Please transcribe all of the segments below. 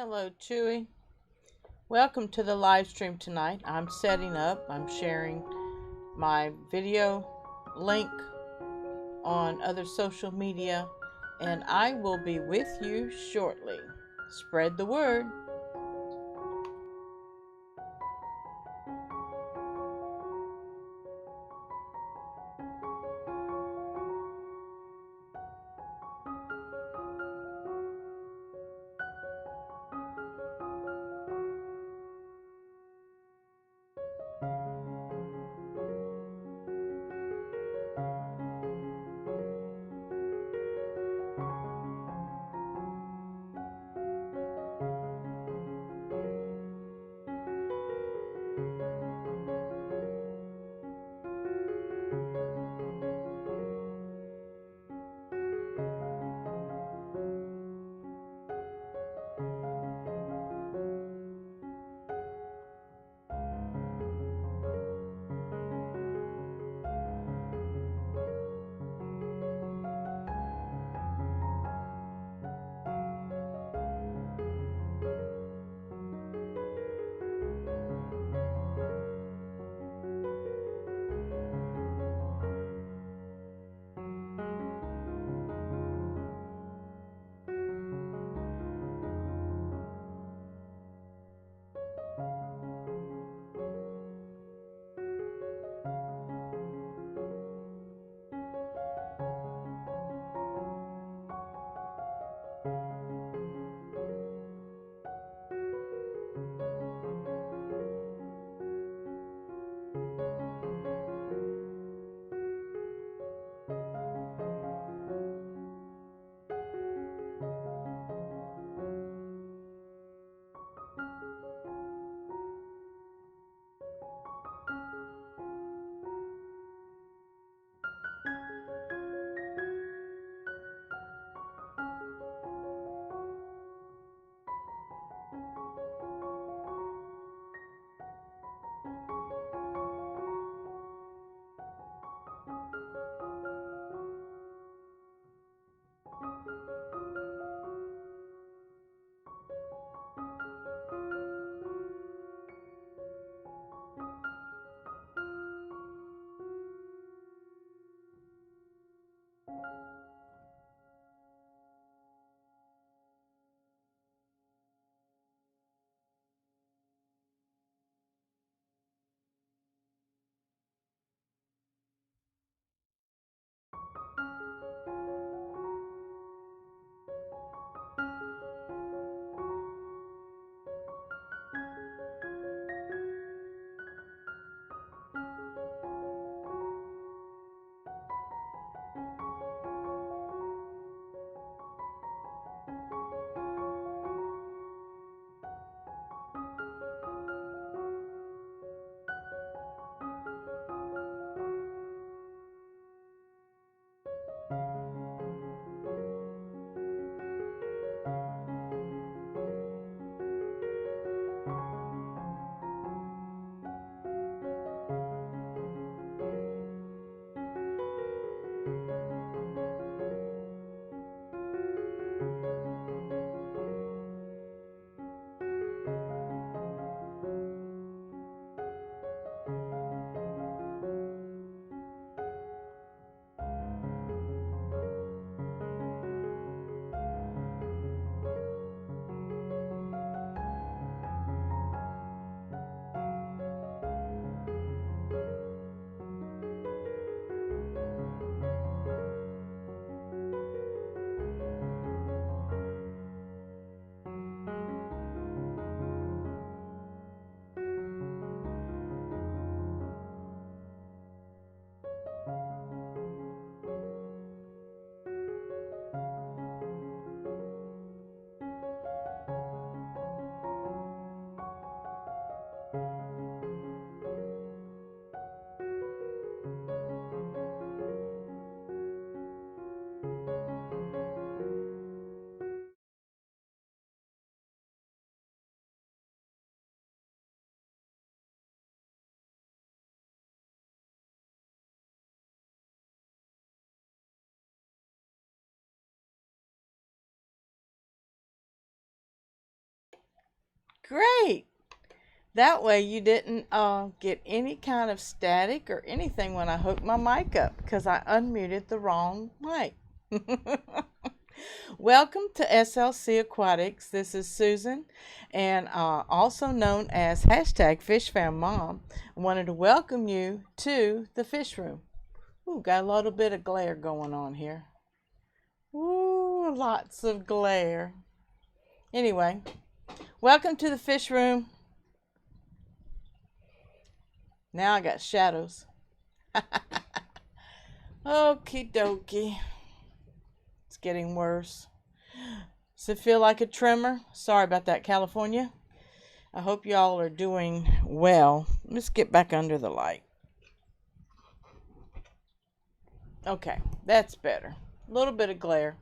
Hello, Chewy. Welcome to the live stream tonight. I'm setting up, I'm sharing my video link on other social media, and I will be with you shortly. Spread the word. Great. That way you didn't get any kind of static or anything when I hooked my mic up, because I unmuted the wrong mic. Welcome to SLC Aquatics. This is Susan, and also known as #FishFamMom. I wanted to welcome you to the Fishroom. Ooh, got a little bit of glare going on here. Ooh, lots of glare. Anyway, welcome to the Fishroom. Now I got shadows. Okie dokie. It's getting worse. Does it feel like a tremor? Sorry about that, California. I hope y'all are doing well. Let's get back under the light. Okay, that's better. A little bit of glare.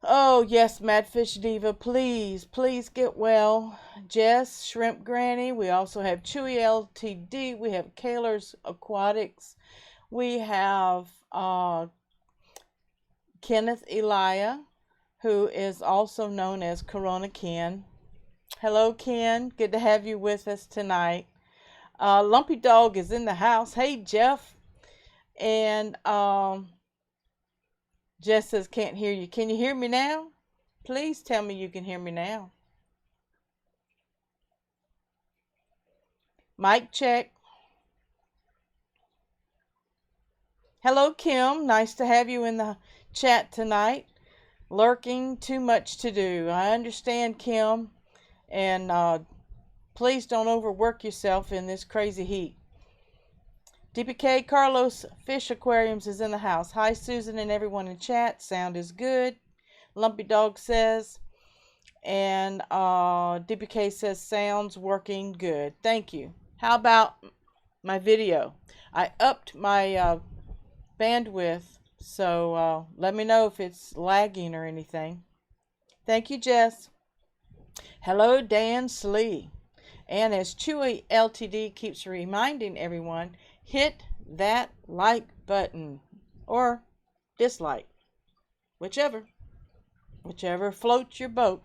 Oh, yes, Madfish Diva, please get well. Jess, Shrimp Granny. We also have Chewy LTD. We have Kaler's Aquatics. We have Kenneth Elia, who is also known as Corona Ken. Hello, Ken. Good to have you with us tonight. Lumpy Dog is in the house. Hey, Jeff. And Jess says, can't hear you. Can you hear me now? Please tell me you can hear me now. Mic check. Hello, Kim. Nice to have you in the chat tonight. Lurking, too much to do. I understand, Kim. And please don't overwork yourself in this crazy heat. DPK Carlos Fish Aquariums is in the house. Hi, Susan and everyone in chat. Sound is good. Lumpy Dog says. And DPK says sounds working good. Thank you. How about my video? I upped my bandwidth, so let me know if it's lagging or anything. Thank you, Jess. Hello, Dan Slee. And as Chewy LTD keeps reminding everyone, hit that like button or dislike, whichever floats your boat.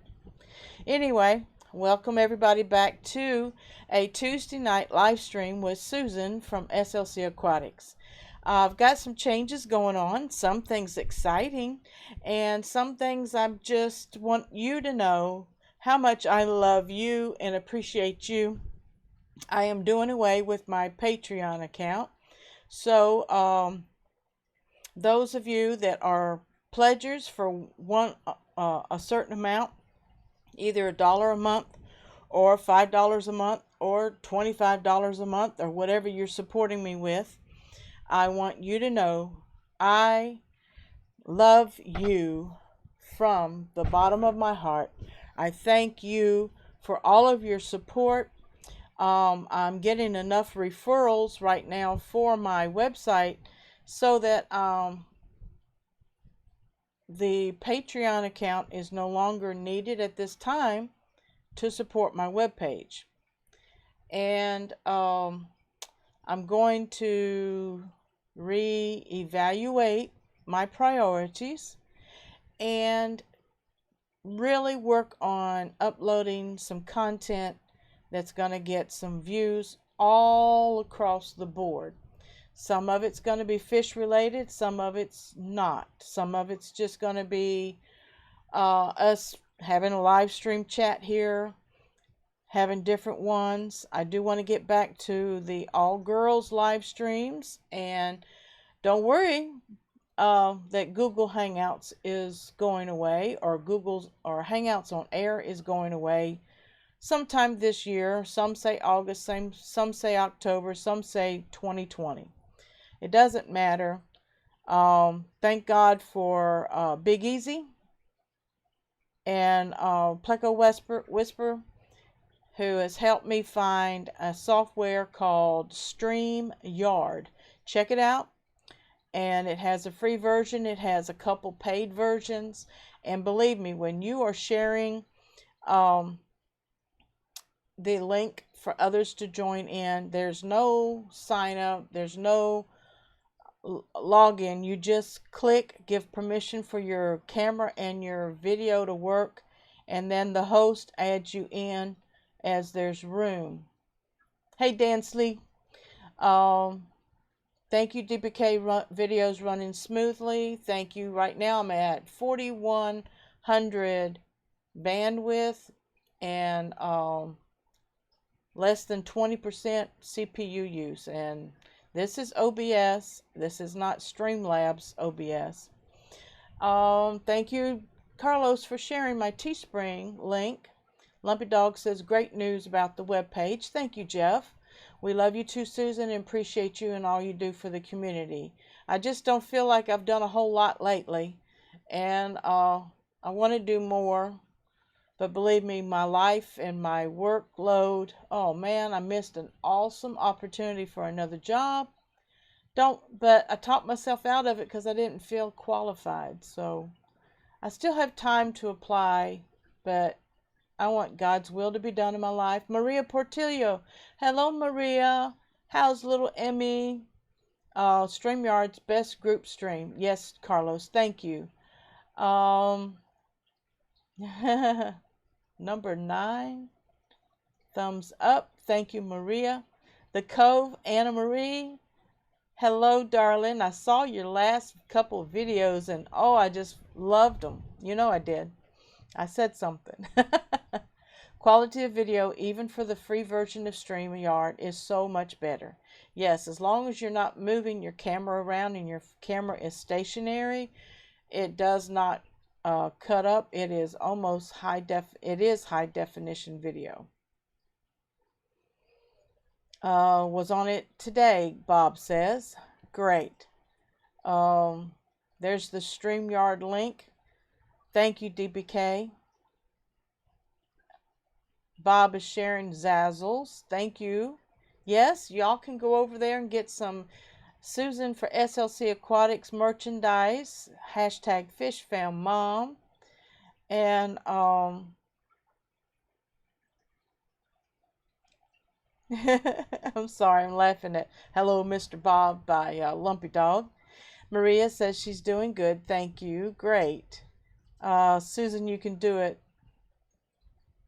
Anyway, welcome everybody back to a Tuesday night live stream with Susan from SLC Aquatics. I've got some changes going on, some things exciting, and some things I just want you to know how much I love you and appreciate you. I am doing away with my Patreon account. So those of you that are pledgers for a certain amount, either $1 a month or $5 a month or $25 a month or whatever you're supporting me with, I want you to know I love you from the bottom of my heart. I thank you for all of your support. I'm getting enough referrals right now for my website so that the Patreon account is no longer needed at this time to support my webpage. And I'm going to reevaluate my priorities and really work on uploading some content that's going to get some views all across the board. Some of it's going to be fish related, some of it's not. Some of it's just going to be us having a live stream chat here, having different ones. I do want to get back to the all girls live streams, and don't worry that Google Hangouts is going away, or Hangouts on Air is going away sometime this year. Some say August, some say October, some say 2020. It doesn't matter. Thank God for Big Easy and Pleco Whisper, who has helped me find a software called StreamYard. Check it out. And it has a free version. It has a couple paid versions. And believe me, when you are sharing the link for others to join in, there's no sign up. There's no login. You just click, give permission for your camera and your video to work, and then the host adds you in as there's room. Hey, Dansley. Thank you, DPK videos running smoothly. Thank you. Right now I'm at 4100 bandwidth and less than 20% CPU use. And this is OBS. This is not Streamlabs OBS. Thank you, Carlos, for sharing my Teespring link. Lumpy Dog says, great news about the webpage. Thank you, Jeff. We love you too, Susan, and appreciate you and all you do for the community. I just don't feel like I've done a whole lot lately, and I want to do more. But believe me, my life and my workload, oh man, I missed an awesome opportunity for another job. But I talked myself out of it because I didn't feel qualified. So I still have time to apply, but I want God's will to be done in my life. Maria Portillo. Hello, Maria. How's little Emmy? StreamYard's best group stream. Yes, Carlos. Thank you. Number 9. Thumbs up. Thank you, Maria. The Cove, Anna Marie. Hello, darling. I saw your last couple of videos and oh, I just loved them. You know I did. I said something. Quality of video, even for the free version of StreamYard, is so much better. Yes, as long as you're not moving your camera around and your camera is stationary, it does not cut up. It is almost high definition video. Was on it today, Bob says. Great. There's the StreamYard link. Thank you, DBK. Bob is sharing Zazzles. Thank you. Yes, y'all can go over there and get some Susan for SLC Aquatics merchandise. Hashtag FishFamMom. And I'm sorry, I'm laughing at Hello, Mr. Bob by Lumpy Dog. Maria says she's doing good. Thank you. Great. Susan, you can do it.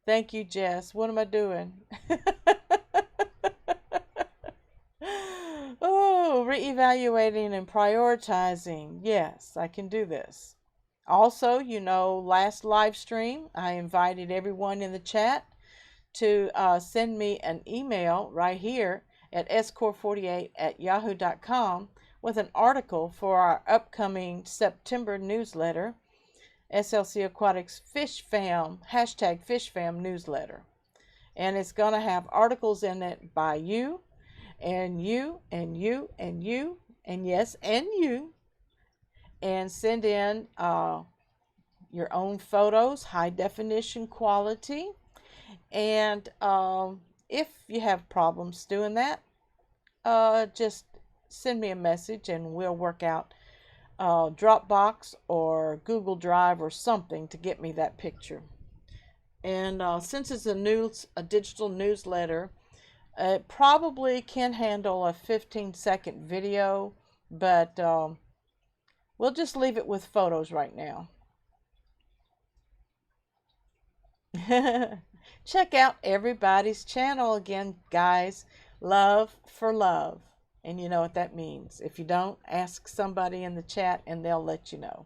Thank you, Jess. What am I doing? Oh, reevaluating and prioritizing. Yes, I can do this. Also, you know, last live stream, I invited everyone in the chat to send me an email right here at score48@yahoo.com with an article for our upcoming September newsletter, SLC Aquatics Fish Fam, hashtag Fish Fam newsletter. And it's going to have articles in it by you, and you, and you, and you, and yes, and you. And send in your own photos, high definition quality. And if you have problems doing that, just send me a message and we'll work out Dropbox or Google Drive or something to get me that picture. And since it's a digital newsletter, it probably can handle a 15-second video, but we'll just leave it with photos right now. Check out everybody's channel again, guys. Love for love. And you know what that means. If you don't, ask somebody in the chat and they'll let you know.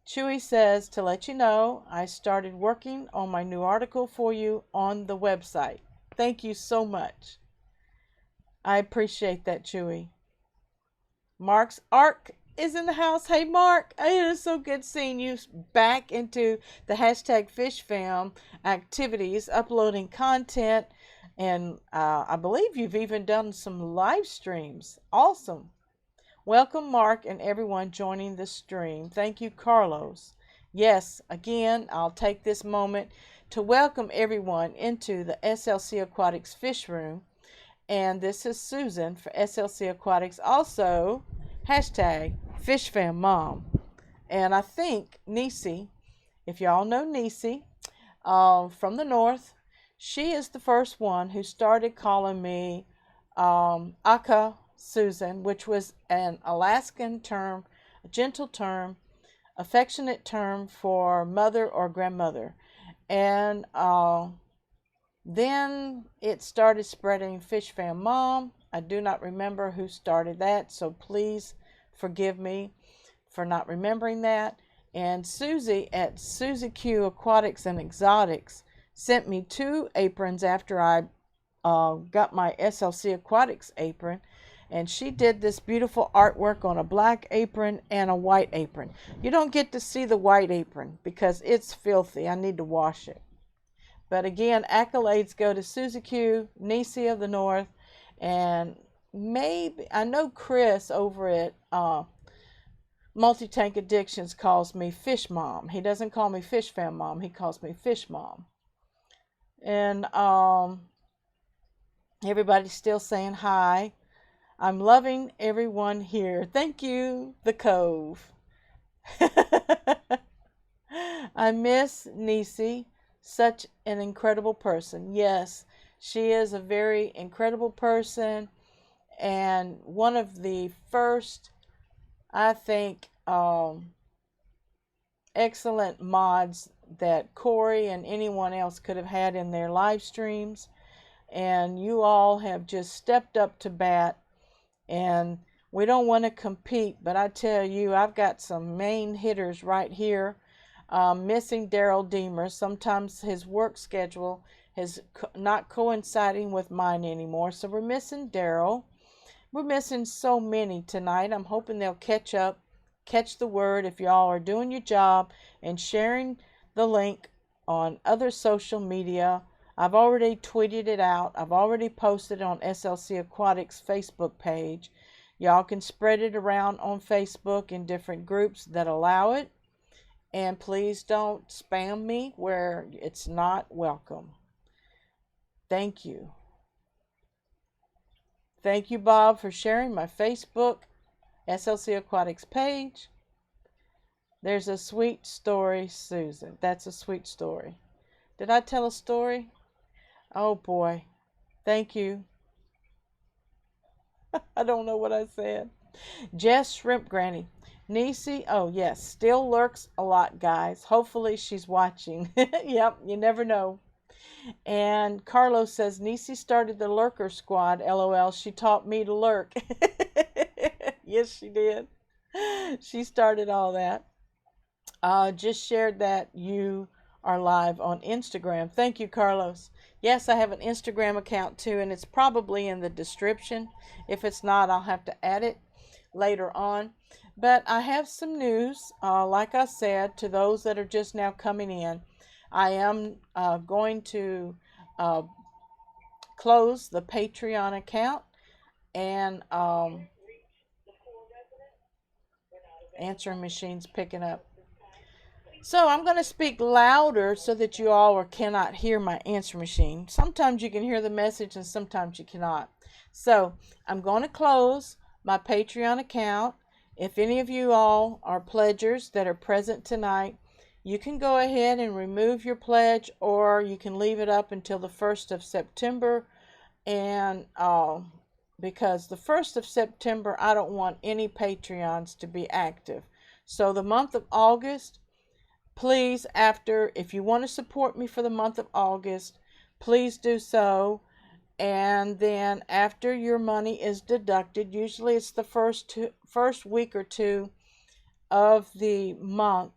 Chewy says, to let you know, I started working on my new article for you on the website. Thank you so much. I appreciate that, Chewy. Mark's Arc is in the house. Hey, Mark. It is so good seeing you back into the hashtag FishFam activities, uploading content. And I believe you've even done some live streams. Awesome. Welcome, Mark, and everyone joining the stream. Thank you, Carlos. Yes, again, I'll take this moment to welcome everyone into the SLC Aquatics Fishroom. And this is Susan for SLC Aquatics. Also, hashtag FishFamMom. And I think Nisi, if y'all know Nisi, from the north, she is the first one who started calling me Aka Susan, which was an Alaskan term, a gentle term affectionate term for mother or grandmother. And then it started spreading Fish Fam Mom. I do not remember who started that, so please forgive me for not remembering that. And Susie at Susie Q Aquatics and Exotics sent me 2 aprons after I got my SLC Aquatics apron. And she did this beautiful artwork on a black apron and a white apron. You don't get to see the white apron because it's filthy. I need to wash it. But again, accolades go to Susie Q, Nisi of the North, and maybe, I know Chris over at Multi-Tank Addictions calls me Fish Mom. He doesn't call me Fish Fam Mom. He calls me Fish Mom. And everybody's still saying hi. I'm loving everyone here. Thank you, The Cove. I miss Nisi. Such an incredible person. Yes, she is a very incredible person. And one of the first, I think, excellent mods that Corey and anyone else could have had in their live streams. And you all have just stepped up to bat. And we don't want to compete, but I tell you, I've got some main hitters right here. Missing Daryl Deemer. Sometimes his work schedule is not coinciding with mine anymore. So we're missing Daryl. We're missing so many tonight. I'm hoping they'll catch up, catch the word if y'all are doing your job and sharing the link on other social media. I've already tweeted it out. I've already posted on SLC Aquatics Facebook page. Y'all can spread it around on Facebook in different groups that allow it. And please don't spam me where it's not welcome. Thank you. Thank you, Bob, for sharing my Facebook SLC Aquatics page. There's a sweet story, Susan. That's a sweet story. Did I tell a story? Oh boy, thank you. I don't know what I said. Jess Shrimp Granny. Nisi, oh yes, still lurks a lot, guys. Hopefully she's watching. Yep, you never know. And Carlos says, Nisi started the lurker squad. LOL, she taught me to lurk. Yes, she did. She started all that. Just shared that you are live on Instagram. Thank you, Carlos. Yes, I have an Instagram account too, and it's probably in the description. If it's not, I'll have to add it later on. But I have some news. Like I said, to those that are just now coming in, I am going to close the Patreon account, and answering machine's picking up. So I'm going to speak louder so that you all cannot hear my answer machine. Sometimes you can hear the message and sometimes you cannot. So I'm going to close my Patreon account. If any of you all are pledgers that are present tonight, you can go ahead and remove your pledge, or you can leave it up until the 1st of September. And because the 1st of September, I don't want any Patreons to be active. So the month of August, please, if you want to support me for the month of August, please do so. And then after your money is deducted, usually it's the first week or two of the month,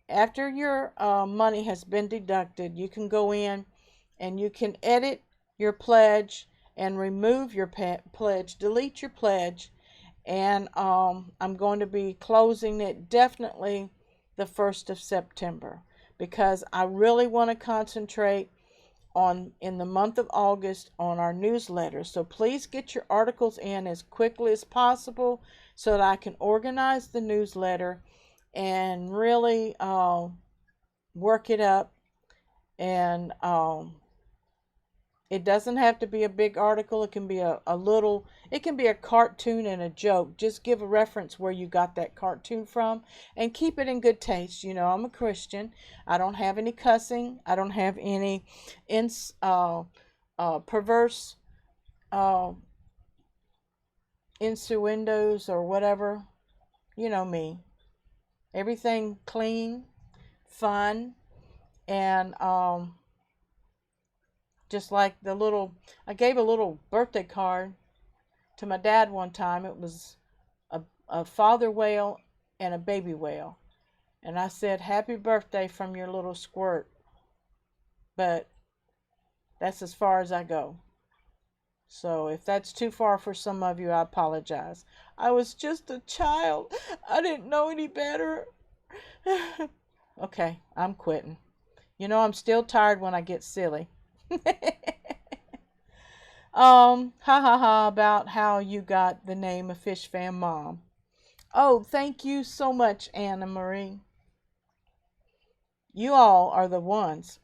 after your money has been deducted, you can go in and you can edit your pledge and remove your pledge, delete your pledge. And I'm going to be closing it definitely the 1st of September, because I really want to concentrate in the month of August on our newsletter. So please get your articles in as quickly as possible so that I can organize the newsletter and really work it up. And it doesn't have to be a big article. It can be it can be a cartoon and a joke. Just give a reference where you got that cartoon from and keep it in good taste. You know, I'm a Christian. I don't have any cussing. I don't have any perverse innuendos or whatever. You know me. Everything clean, fun, and just like I gave a little birthday card to my dad one time. It was a father whale and a baby whale. And I said, "Happy birthday from your little squirt." But that's as far as I go. So if that's too far for some of you, I apologize. I was just a child. I didn't know any better. Okay, I'm quitting. You know, I'm still tired when I get silly. Ha ha ha about how you got the name of Fish Fam Mom. Oh, thank you so much, Anna Marie. You all are the ones.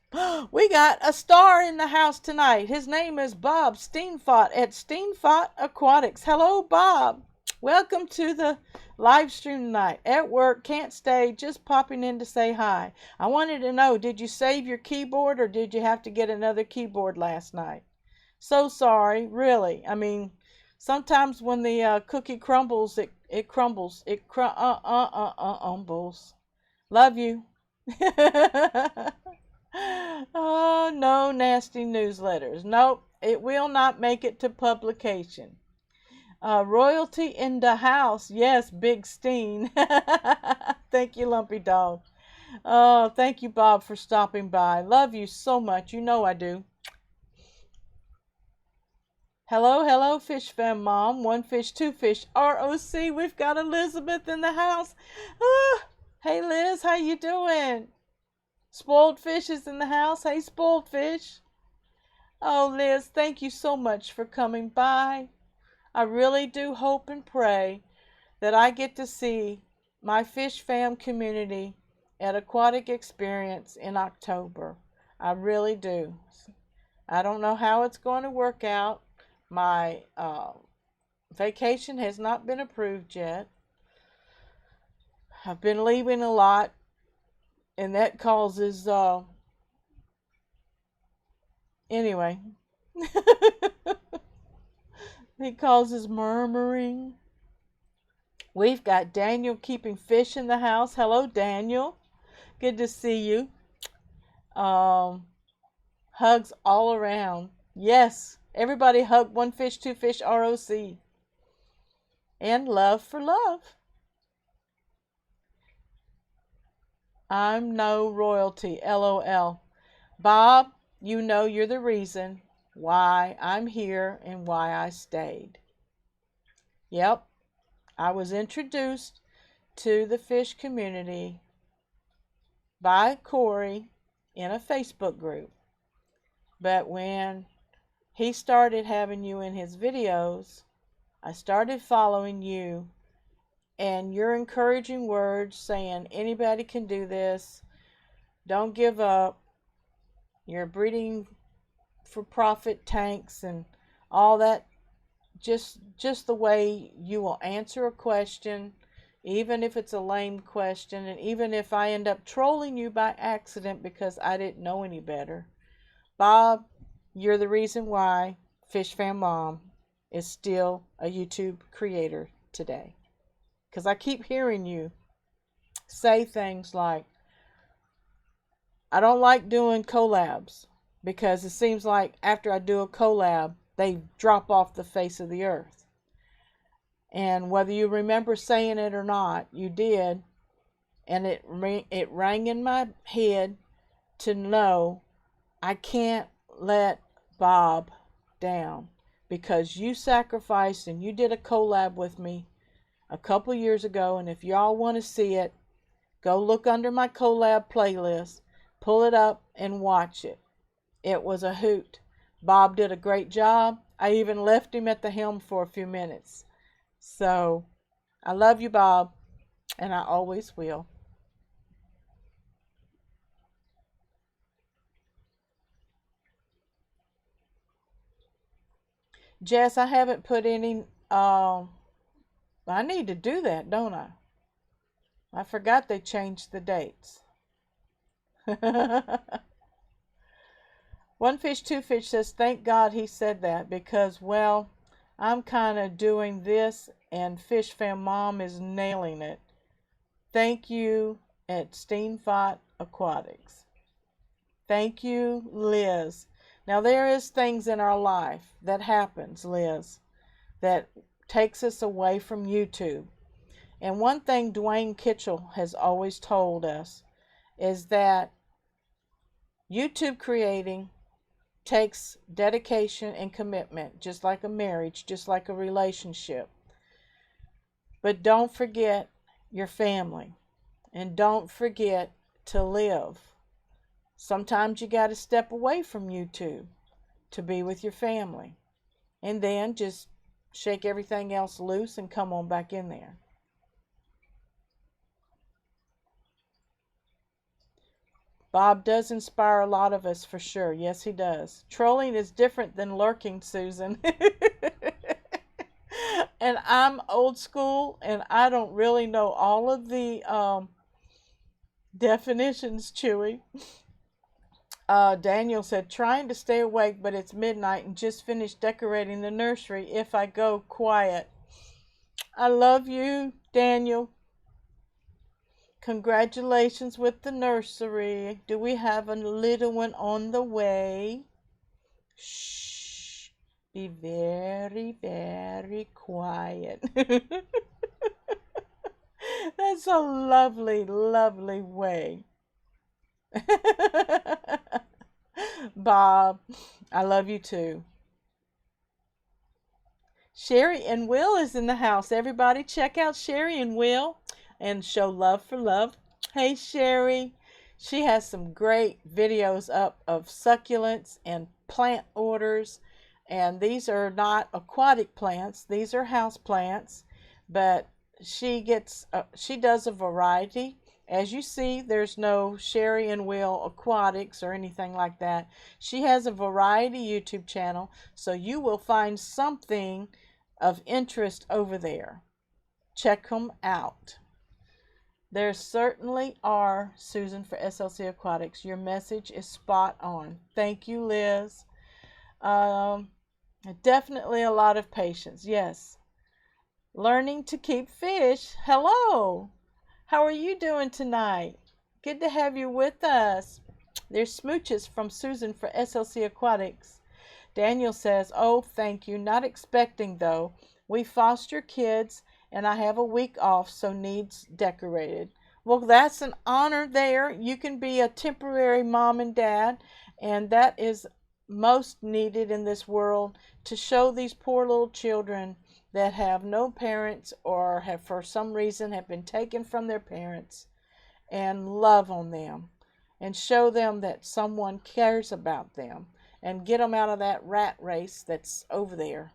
We got a star in the house tonight. His name is Bob Steenfot at Steenfot Aquatics. Hello, Bob. Welcome to the live stream tonight. At work, can't stay, just popping in to say hi. I wanted to know, did you save your keyboard or did you have to get another keyboard last night? So sorry, really. I mean, sometimes when the cookie crumbles, it crumbles. It crumbles. Love you. Oh, no nasty newsletters. Nope, it will not make it to publication. Royalty in the house. Yes, Big Steen. Thank you, Lumpy Dog. Oh, thank you, Bob, for stopping by. Love you so much. You know I do. Hello, hello, Fish Fam Mom. One fish, two fish. ROC, we've got Elizabeth in the house. Hey, Liz, how you doing? Spoiled Fish is in the house. Hey, Spoiled Fish. Oh, Liz, thank you so much for coming by. I really do hope and pray that I get to see my Fish Fam community at Aquatic Experience in October. I really do. I don't know how it's going to work out. My vacation has not been approved yet. I've been leaving a lot, and that causes, anyway, it causes murmuring. We've got Daniel keeping fish in the house. Hello, Daniel. Good to see you. Hugs all around. Yes, everybody hug one fish, two fish, ROC. And love for love. I'm no royalty, LOL. Bob, you know you're the reason why I'm here and why I stayed. Yep, I was introduced to the fish community by Corey in a Facebook group. But when he started having you in his videos, I started following you, and your encouraging words saying anybody can do this, don't give up, you're breeding for profit tanks and all that, just the way you will answer a question, even if it's a lame question, and even if I end up trolling you by accident because I didn't know any better. Bob, you're the reason why Fish Fam Mom is still a YouTube creator today. Because I keep hearing you say things like, I don't like doing collabs because it seems like after I do a collab, they drop off the face of the earth. And whether you remember saying it or not, you did. And it rang in my head to know I can't let Bob down, because you sacrificed and you did a collab with me a couple years ago. And if y'all want to see it, go look under my collab playlist, pull it up and watch it. It was a hoot. Bob did a great job. I even left him at the helm for a few minutes. So I love you, Bob, and I always will. Jess, I haven't put any, I need to do that, don't I? I forgot they changed the dates. One fish, two fish says, thank God he said that, because, well, I'm kind of doing this and Fish Fam Mom is nailing it. Thank you at SLC Aquatics. Thank you, Liz. Now, there is things in our life that happens, Liz, that takes us away from YouTube. And one thing Dwayne Kitchell has always told us is that YouTube creating takes dedication and commitment, just like a marriage, just like a relationship. But don't forget your family, and don't forget to live. Sometimes you got to step away from YouTube to be with your family, and then just shake everything else loose and come on back in there. Bob does inspire a lot of us for sure. Yes, he does. Trolling is different than lurking, Susan. And I'm old school, and I don't really know all of the definitions, Chewy. Daniel said, trying to stay awake, but it's midnight and just finished decorating the nursery if I go quiet. I love you, Daniel. Congratulations with the nursery. Do we have a little one on the way? Shh. Be very, very quiet. That's a lovely, lovely way. Bob, I love you too. Sherry and Will is in the house. Everybody check out Sherry and Will and show love for love. Hey, Sherry. She has some great videos up of succulents and plant orders. And these are not aquatic plants. These are house plants. But she does a variety. As you see, there's no Sherry and Will Aquatics or anything like that. She has a variety YouTube channel, so you will find something of interest over there. Check them out. There certainly are, Susan, for SLC Aquatics. Your message is spot on. Thank you, Liz. Definitely a lot of patience. Yes. Learning to keep fish. Hello. How are you doing tonight? Good to have you with us. There's smooches from Susan for SLC Aquatics. Daniel says, oh, thank you. Not expecting, though. We foster kids, and I have a week off, so needs decorated. Well, that's an honor there. You can be a temporary mom and dad, and that is most needed in this world, to show these poor little children that have no parents or have for some reason have been taken from their parents, and love on them and show them that someone cares about them and get them out of that rat race that's over there.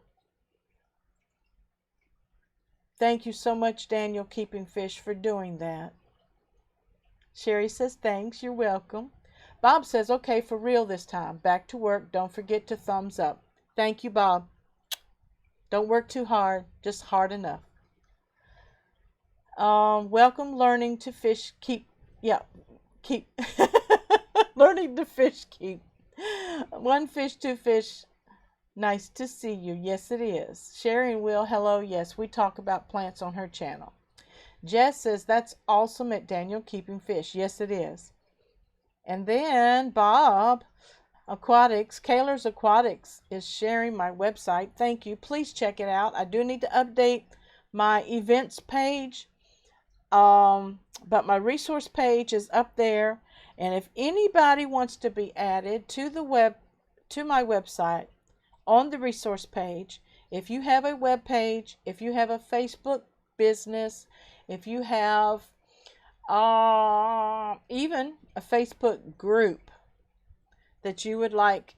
Thank you so much, Daniel Keeping Fish, for doing that. Sherry says, thanks, you're welcome. Bob says, okay, for real this time. Back to work. Don't forget to thumbs up. Thank you, Bob. Don't work too hard, just hard enough. Welcome, learning to fish keep. Learning to fish keep. One fish, two fish. Nice to see you. Yes, it is. Sherry and Will, hello. Yes, we talk about plants on her channel. Jess says, that's awesome at Daniel Keeping Fish. Yes, it is. And then Bob Aquatics, Kaler's Aquatics, is sharing my website. Thank you. Please check it out. I do need to update my events page, but my resource page is up there. And if anybody wants to be added to my website on the resource page, if you have a web page, if you have a Facebook business, if you have even a Facebook group that you would like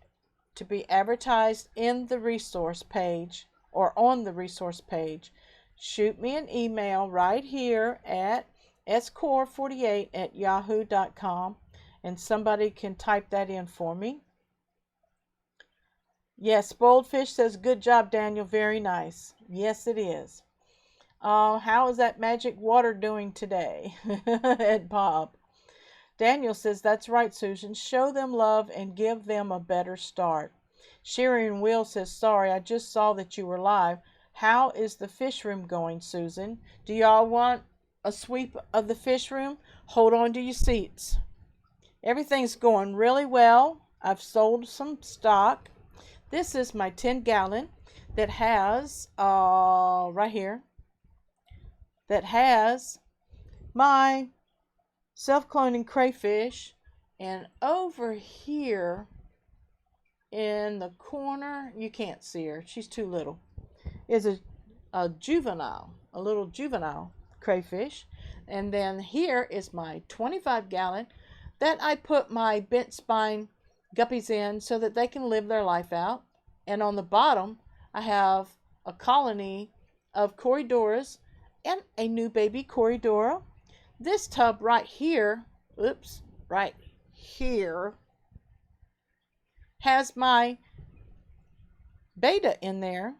to be advertised in the resource page or on the resource page, shoot me an email right here at score48@yahoo.com, and somebody can type that in for me. Yes, Spoiled Fish says, good job, Daniel. Very nice. Yes, it is. How is that magic water doing today? At Bob. Daniel says, that's right, Susan. Show them love and give them a better start. Sherry and Will says, sorry, I just saw that you were live. How is the fish room going, Susan? Do y'all want a sweep of the fish room, hold on to your seats. Everything's going really well. I've sold some stock. This is my 10-gallon that has, right here, that has my self-cloning crayfish. And over here in the corner, you can't see her, she's too little, is a juvenile, a little juvenile crayfish. And then here is my 25-gallon that I put my bent spine guppies in so that they can live their life out. And on the bottom, I have a colony of Corydoras and a new baby Corydora. This tub right here, oops, right here, has my beta in there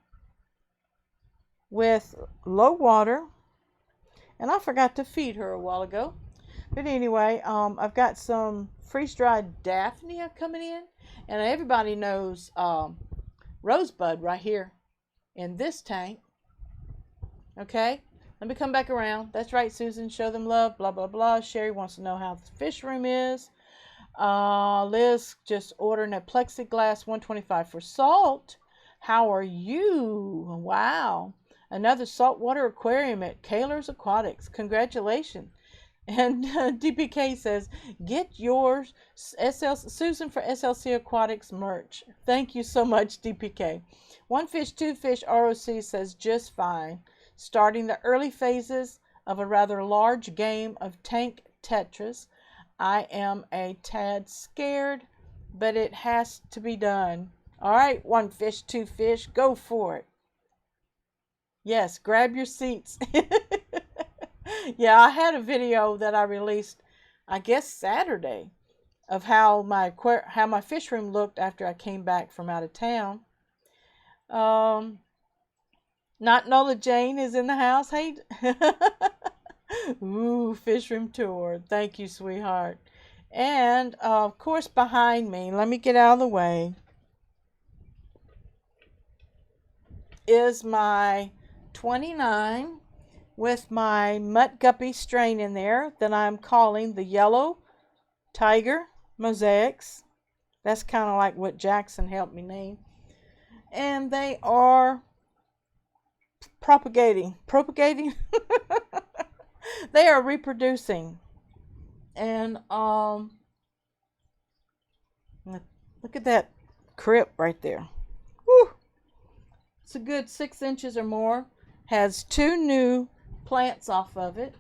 with low water. And I forgot to feed her a while ago. But anyway, I've got some freeze-dried Daphnia coming in. And everybody knows Rosebud right here in this tank. Okay, let me come back around. That's right, Susan, show them love, blah, blah, blah. Sherry wants to know how the fish room is. Liz just ordering a plexiglass 125 for salt. How are you? Wow. Another saltwater aquarium at Kaler's Aquatics. Congratulations. And DPK says, get yours, Susan for SLC Aquatics merch. Thank you so much, DPK. One Fish, Two Fish ROC says, just fine. Starting the early phases of a rather large game of tank Tetris. I am a tad scared, but it has to be done. All right, One Fish, Two Fish, go for it. Yes, grab your seats. Yeah, I had a video that I released, I guess Saturday, of how my fish room looked after I came back from out of town. Not Nola Jane is in the house. Hey. Ooh, fish room tour. Thank you, sweetheart. And of course, behind me, let me get out of the way, is my 29 with my mutt guppy strain in there that I'm calling the Yellow Tiger Mosaics. That's kind of like what Jackson helped me name. And they are propagating. They are reproducing. And look at that crypt right there. Woo! It's a good 6 inches or more. Has 2 new plants off of it.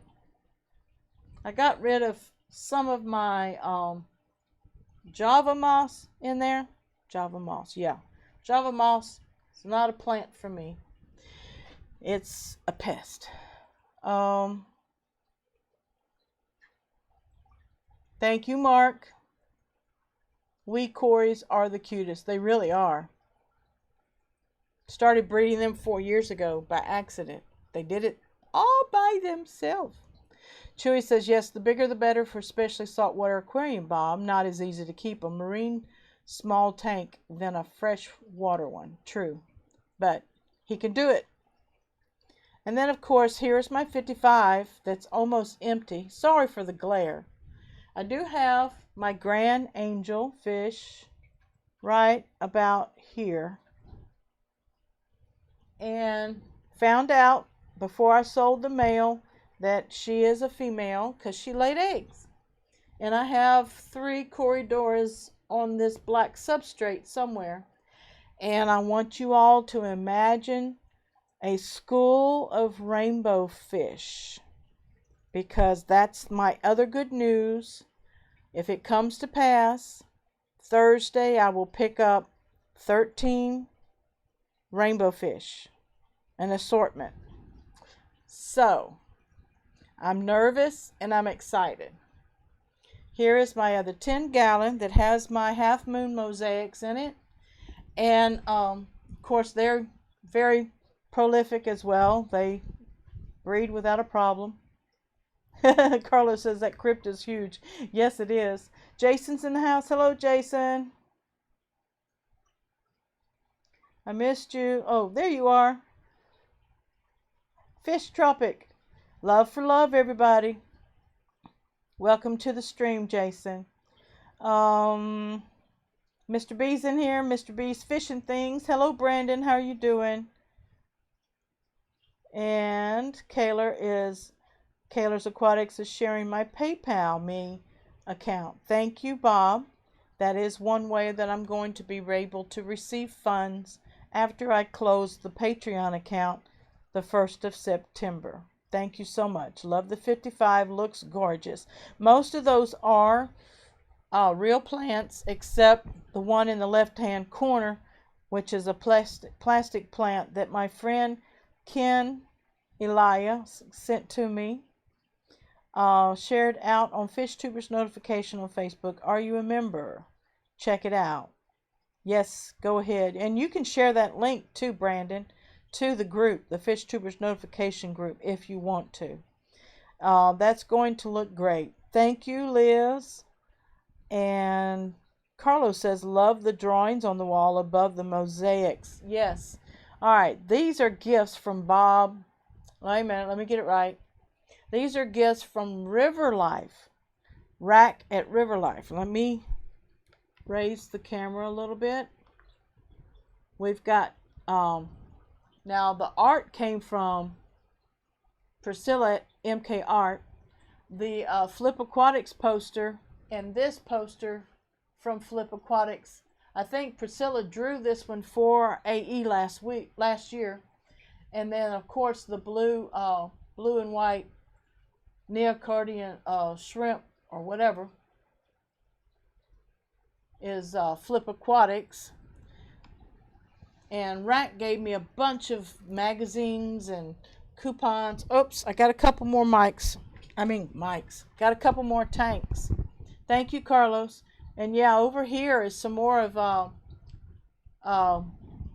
I got rid of some of my Java moss in there. Java moss, yeah. Java moss is not a plant for me. It's a pest. Thank you, Mark. We Corys are the cutest. They really are. Started breeding them 4 years ago by accident. They did it all by themselves. Chewy says, yes, the bigger the better for especially saltwater aquarium, Bob. Not as easy to keep a marine small tank than a freshwater one. True. But he can do it. And then, of course, here's my 55 that's almost empty. Sorry for the glare. I do have my Grand Angel fish right about here. And found out before I sold the male that she is a female because she laid eggs. And I have 3 Corydoras on this black substrate somewhere. And I want you all to imagine a school of rainbow fish, because that's my other good news. If it comes to pass, Thursday I will pick up 13 rainbow fish, an assortment. So I'm nervous and I'm excited. Here is my other 10-gallon that has my half moon mosaics in it. And of course they're very prolific as well. They breed without a problem. Carlos says that crypt is huge. Yes, it is. Jason's in the house. Hello, Jason. I missed you. Oh, there you are. Fish Tropic. Love for love, everybody. Welcome to the stream, Jason. Mr. B's in here. Mr. B's Fishing Things. Hello, Brandon. How are you doing? And Kaylor's Aquatics is sharing my PayPal me account. Thank you, Bob. That is one way that I'm going to be able to receive funds after I close the Patreon account the 1st of September. Thank you so much. Love the 55. Looks gorgeous. Most of those are real plants, except the one in the left-hand corner, which is a plastic plant that my friend Ken Elia sent to me. Shared out on FishTubers notification on Facebook. Are you a member? Check it out. Yes, go ahead. And you can share that link too, Brandon, to the group, the FishTubers notification group, if you want to. That's going to look great. Thank you, Liz. And Carlos says, love the drawings on the wall above the mosaics. Yes. All right. These are gifts from Bob. Wait a minute. Let me get it right. These are gifts from River Life. Rack at River Life. Let me raise the camera a little bit. We've got, now the art came from Priscilla at MK Art. The Flip Aquatics poster and this poster from Flip Aquatics. I think Priscilla drew this one for AE last year. And then of course the blue and white neocordian shrimp or whatever is Flip Aquatics. And Rack gave me a bunch of magazines and coupons. Oops, I got a couple more mics. Got a couple more tanks. Thank you, Carlos. And yeah, over here is some more of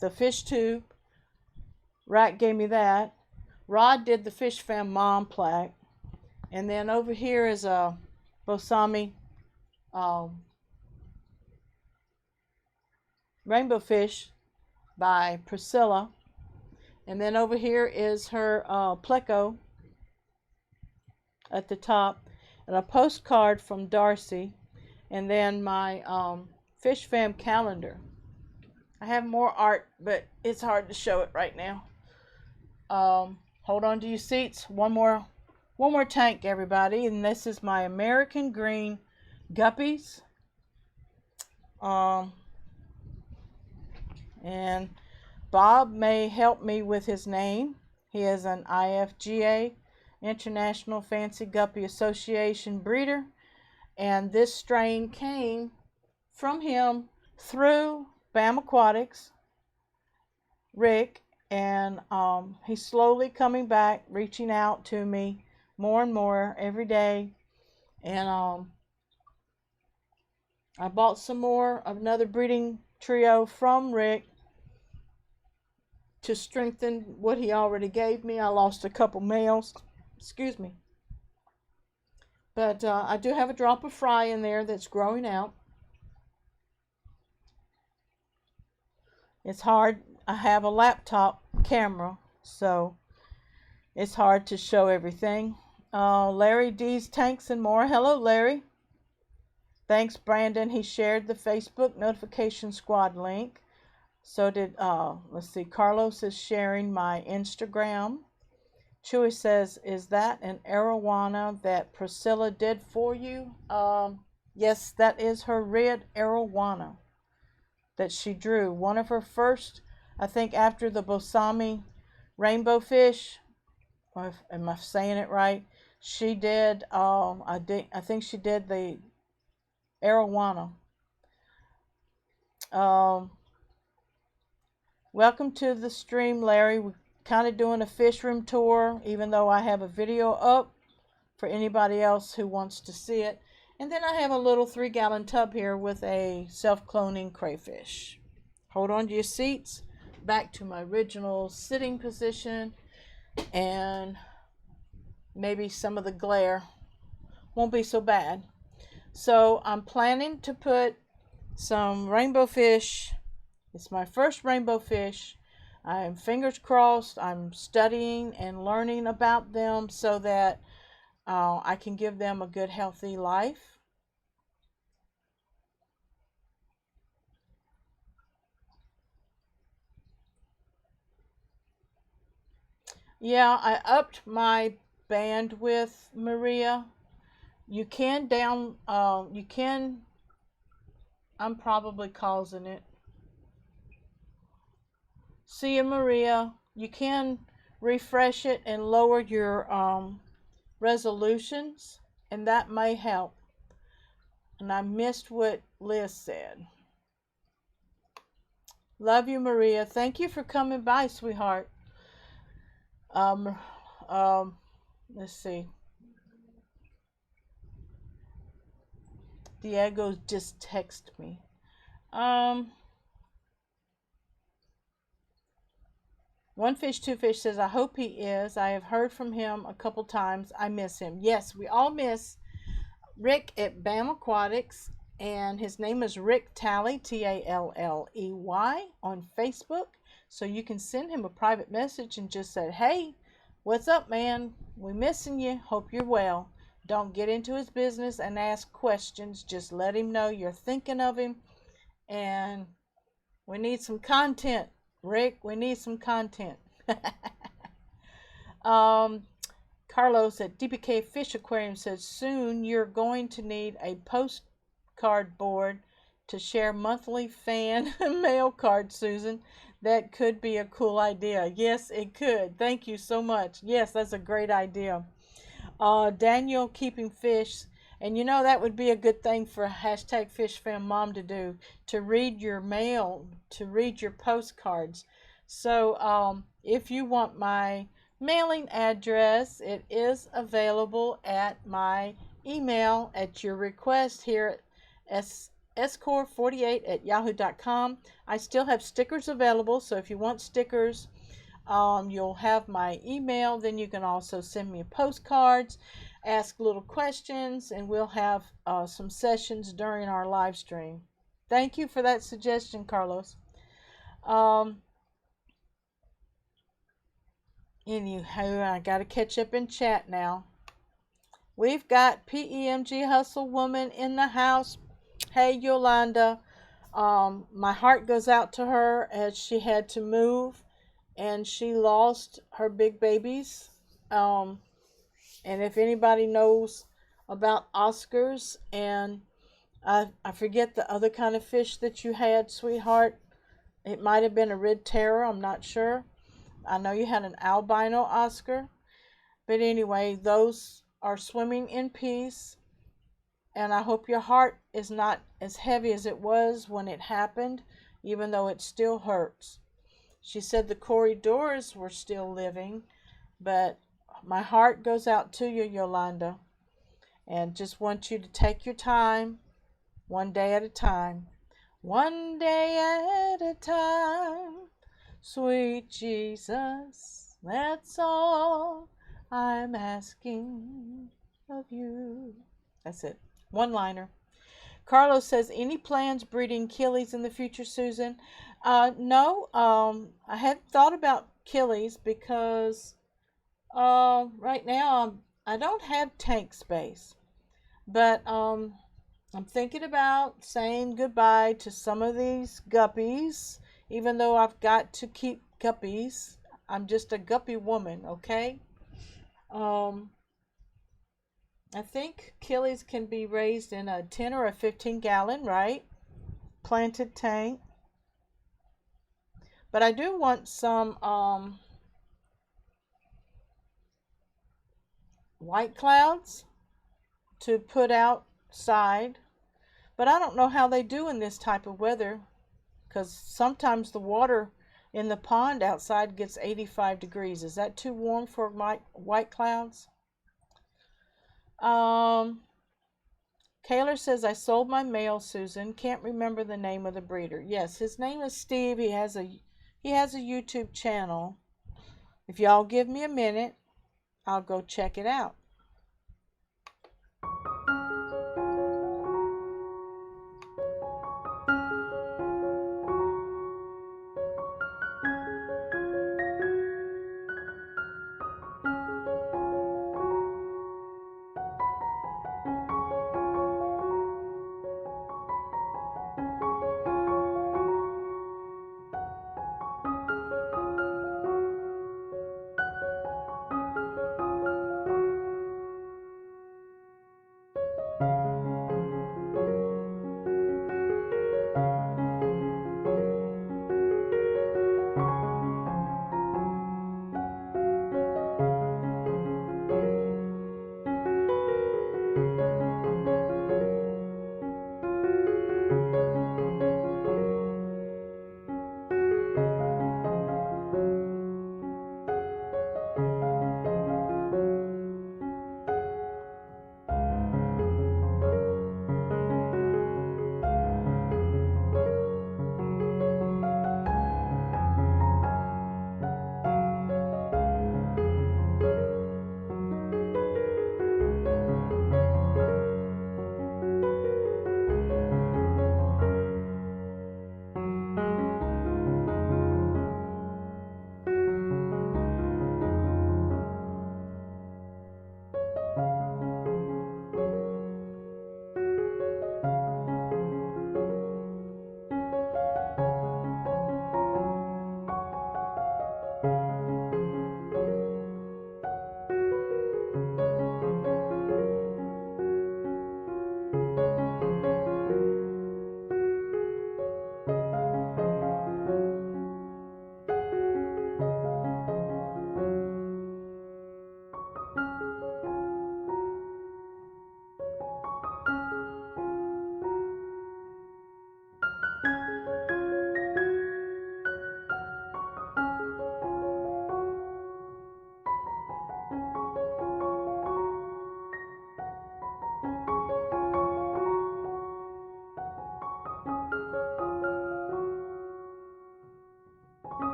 the fish tube. Rack gave me that. Rod did the Fish Fam Mom plaque. And then over here is a Bosami rainbow fish by Priscilla. And then over here is her pleco at the top, and a postcard from Darcy, and then my Fish Fam calendar. I have more art, but it's hard to show it right now. Hold on to your seats. One more tank, everybody, and this is my American green guppies. And Bob may help me with his name. He is an IFGA, International Fancy Guppy Association breeder, and this strain came from him through BAM Aquatics, Rick, and he's slowly coming back, reaching out to me more and more every day. And I bought some more of another breeding trio from Rick to strengthen what he already gave me. I lost a couple males. Excuse me. But I do have a drop of fry in there that's growing out. It's hard. I have a laptop camera, so it's hard to show everything. Larry D's Tanks and More. Hello, Larry. Thanks, Brandon. He shared the Facebook notification squad link. So did, let's see, Carlos is sharing my Instagram. Chewy says, is that an arowana that Priscilla did for you? Yes, that is her red arowana that she drew. One of her first, I think after the Bosami rainbow fish, am I saying it right? She did, I think she did the arowana. Welcome to the stream, Larry. We're kind of doing a fish room tour, even though I have a video up for anybody else who wants to see it. And then I have a little 3-gallon tub here with a self-cloning crayfish. Hold on to your seats. Back to my original sitting position, and maybe some of the glare won't be so bad. So I'm planning to put some rainbow fish. It's my first rainbow fish I'm fingers crossed. I'm studying and learning about them so that I can give them a good, healthy life. Yeah, I upped my bandwidth, Maria. You can I'm probably causing it. See you, Maria. You can refresh it and lower your resolutions, and that may help. And I missed what Liz said. Love you, Maria. Thank you for coming by, sweetheart. Um, um, let's see. Diego just texted me. Um, One Fish, Two Fish says, I hope he is. I have heard from him a couple times. I miss him. Yes, we all miss Rick at BAM Aquatics, and his name is Rick Talley, Talley, on Facebook. So you can send him a private message and just say, hey, what's up, man? We missing you. Hope you're well. Don't get into his business and ask questions. Just let him know you're thinking of him. And we need some content, Rick. We need some content. um, Carlos at DPK Fish Aquarium says, soon you're going to need a postcard board to share monthly fan mail cards, Susan. That could be a cool idea. Yes, it could. Thank you so much. Yes, that's a great idea. Daniel Keeping Fish, and you know that would be a good thing for hashtag Fish Fam Mom to do, to read your mail, to read your postcards. So if you want my mailing address, it is available at my email at your request here at score48@yahoo.com. I still have stickers available, so if you want stickers, you'll have my email. Then you can also send me postcards, ask little questions, and we'll have some sessions during our live stream. Thank you for that suggestion, Carlos. Anywho, I got to catch up in chat now. We've got PEMG Hustle Woman in the house. Hey, Yolanda. My heart goes out to her as she had to move and she lost her big babies. And if anybody knows about Oscars, and I forget the other kind of fish that you had, sweetheart. It might have been a red terror. I'm not sure. I know you had an albino Oscar. But anyway, those are swimming in peace. And I hope your heart is not as heavy as it was when it happened, even though it still hurts. She said the corridors were still living, but my heart goes out to you, Yolanda. And just want you to take your time, one day at a time. One day at a time. Sweet Jesus, that's all I'm asking of you. That's it. One liner. Carlos says, any plans breeding killies in the future, Susan? No, I hadn't thought about killies because right now I don't have tank space. But I'm thinking about saying goodbye to some of these guppies, even though I've got to keep guppies. I'm just a guppy woman, okay? Um, I think killies can be raised in a 10 or a 15 gallon, right? Planted tank. But I do want some white clouds to put outside. But I don't know how they do in this type of weather, because sometimes the water in the pond outside gets 85 degrees. Is that too warm for white clouds? Kaylor says, I sold my male, Susan. Can't remember the name of the breeder. Yes, his name is Steve. He has a YouTube channel. If y'all give me a minute, I'll go check it out.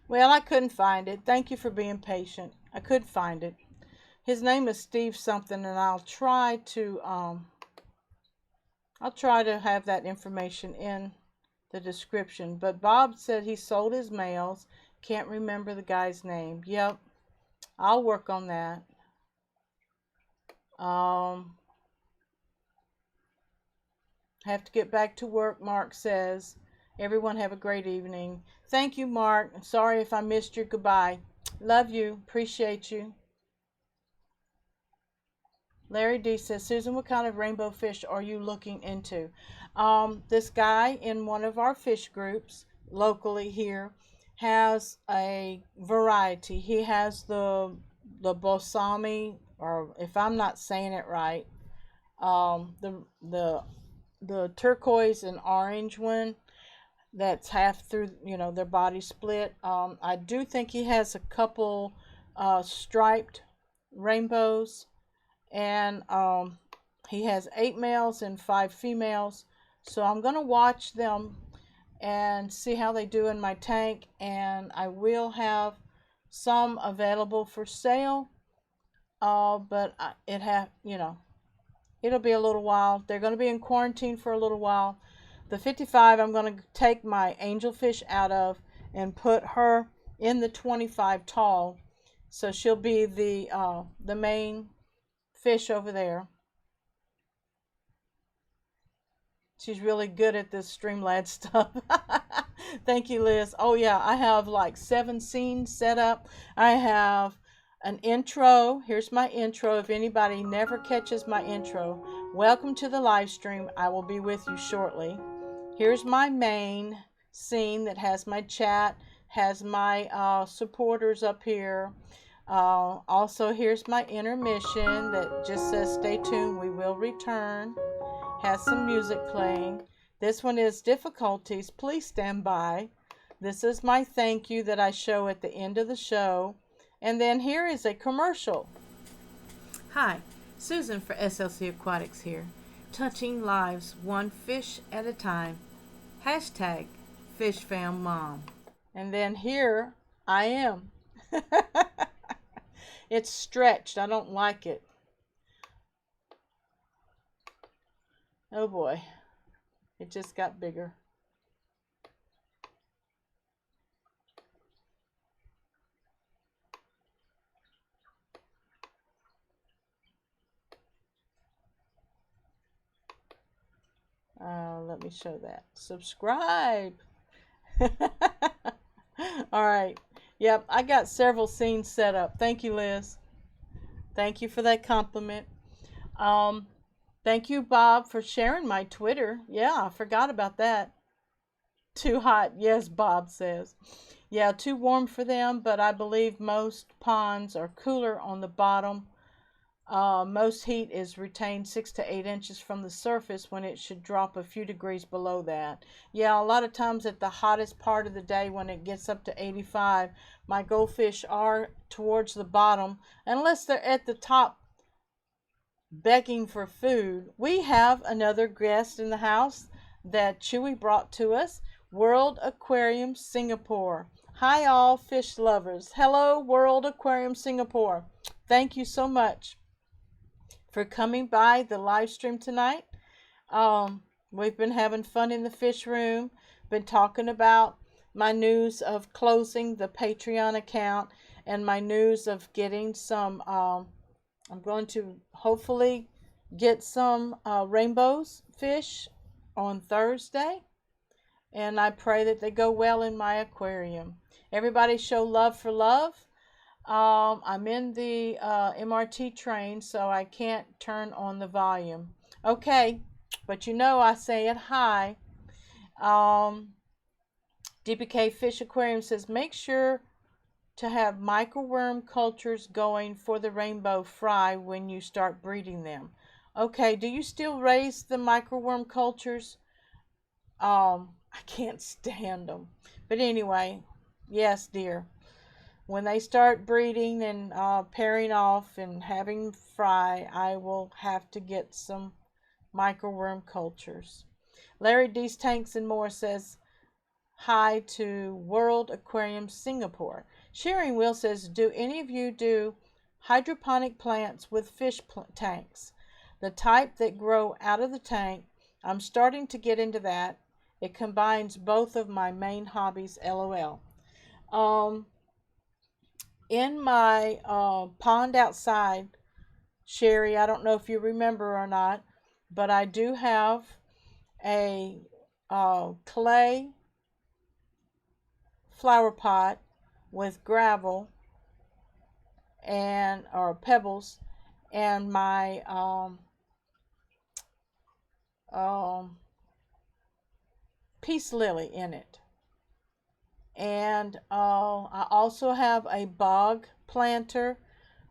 Well, I couldn't find it. Thank you for being patient. I couldn't find it. His name is Steve something, and I'll try to have that information in the description. But Bob said he sold his males. Can't remember the guy's name. Yep, I'll work on that. Have to get back to work, Mark says. Everyone have a great evening. Thank you, Mark. Sorry if I missed your goodbye. Love you. Appreciate you. Larry D says, Susan, what kind of rainbow fish are you looking into? This guy in one of our fish groups locally here has a variety. He has the balsami, or if I'm not saying it right, the turquoise and orange one that's half through, their body split. I do think he has a couple striped rainbows, and he has 8 males and 5 females. So I'm going to watch them and see how they do in my tank, and I will have some available for sale, but it'll be a little while. They're going to be in quarantine for a little while. The 55 I'm going to take my angelfish out of and put her in the 25 tall, so she'll be the main fish over there. She's really good at this Streamlabs stuff. Thank you, Liz. Oh yeah, I have like 7 scenes set up. I have an intro. Here's my intro. If anybody never catches my intro, welcome to the live stream. I will be with you shortly. Here's my main scene that has my chat, has my supporters up here. Also, here's my intermission that just says stay tuned, we will return. Has some music playing. This one is difficulties, please stand by. This is my thank you that I show at the end of the show. And then here is a commercial. Hi, Susan for SLC Aquatics here. Touching lives one fish at a time. Hashtag FishFamMom. And then here I am. It's stretched. I don't like it. Oh boy. It just got bigger. Let me show that. Subscribe. All right. Yep, I got several scenes set up. Thank you, Liz. Thank you for that compliment. Thank you, Bob, for sharing my Twitter. Yeah, I forgot about that. Too hot. Yes, Bob says. Yeah, too warm for them, but I believe most ponds are cooler on the bottom. Most heat is retained 6 to 8 inches from the surface when it should drop a few degrees below that. Yeah, a lot of times at the hottest part of the day when it gets up to 85, my goldfish are towards the bottom unless they're at the top begging for food. We have another guest in the house that Chewy brought to us, World Aquarium Singapore. Hi all fish lovers. Hello World Aquarium Singapore. Thank you so much for coming by the live stream tonight. We've been having fun in the fish room, been talking about my news of closing the Patreon account and my news of getting some, I'm going to hopefully get some rainbows fish on Thursday, and I pray that they go well in my aquarium. Everybody show love for love. I'm in the MRT train, so I can't turn on the volume. Okay, but I say it hi. DPK Fish Aquarium says, make sure to have microworm cultures going for the rainbow fry when you start breeding them. Okay, do you still raise the microworm cultures? I can't stand them. But anyway, yes, dear. When they start breeding and pairing off and having fry, I will have to get some microworm cultures. Larry D's Tanks and More says, hi to World Aquarium Singapore. Sharing Will says, do any of you do hydroponic plants with fish tanks? The type that grow out of the tank. I'm starting to get into that. It combines both of my main hobbies, LOL. In my pond outside, Sherry, I don't know if you remember or not, but I do have a clay flower pot with gravel and or pebbles and my peace lily in it. And I also have a bog planter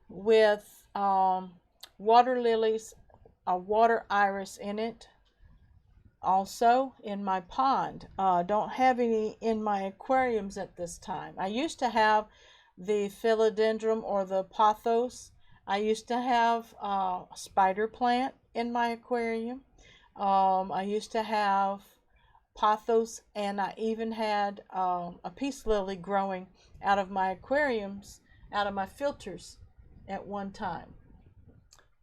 with water lilies, a water iris in it. Also in my pond. Don't have any in my aquariums at this time. I used to have the philodendron or the pothos. I used to have a spider plant in my aquarium. I used to have pothos, and I even had a peace lily growing out of my aquariums, out of my filters at one time.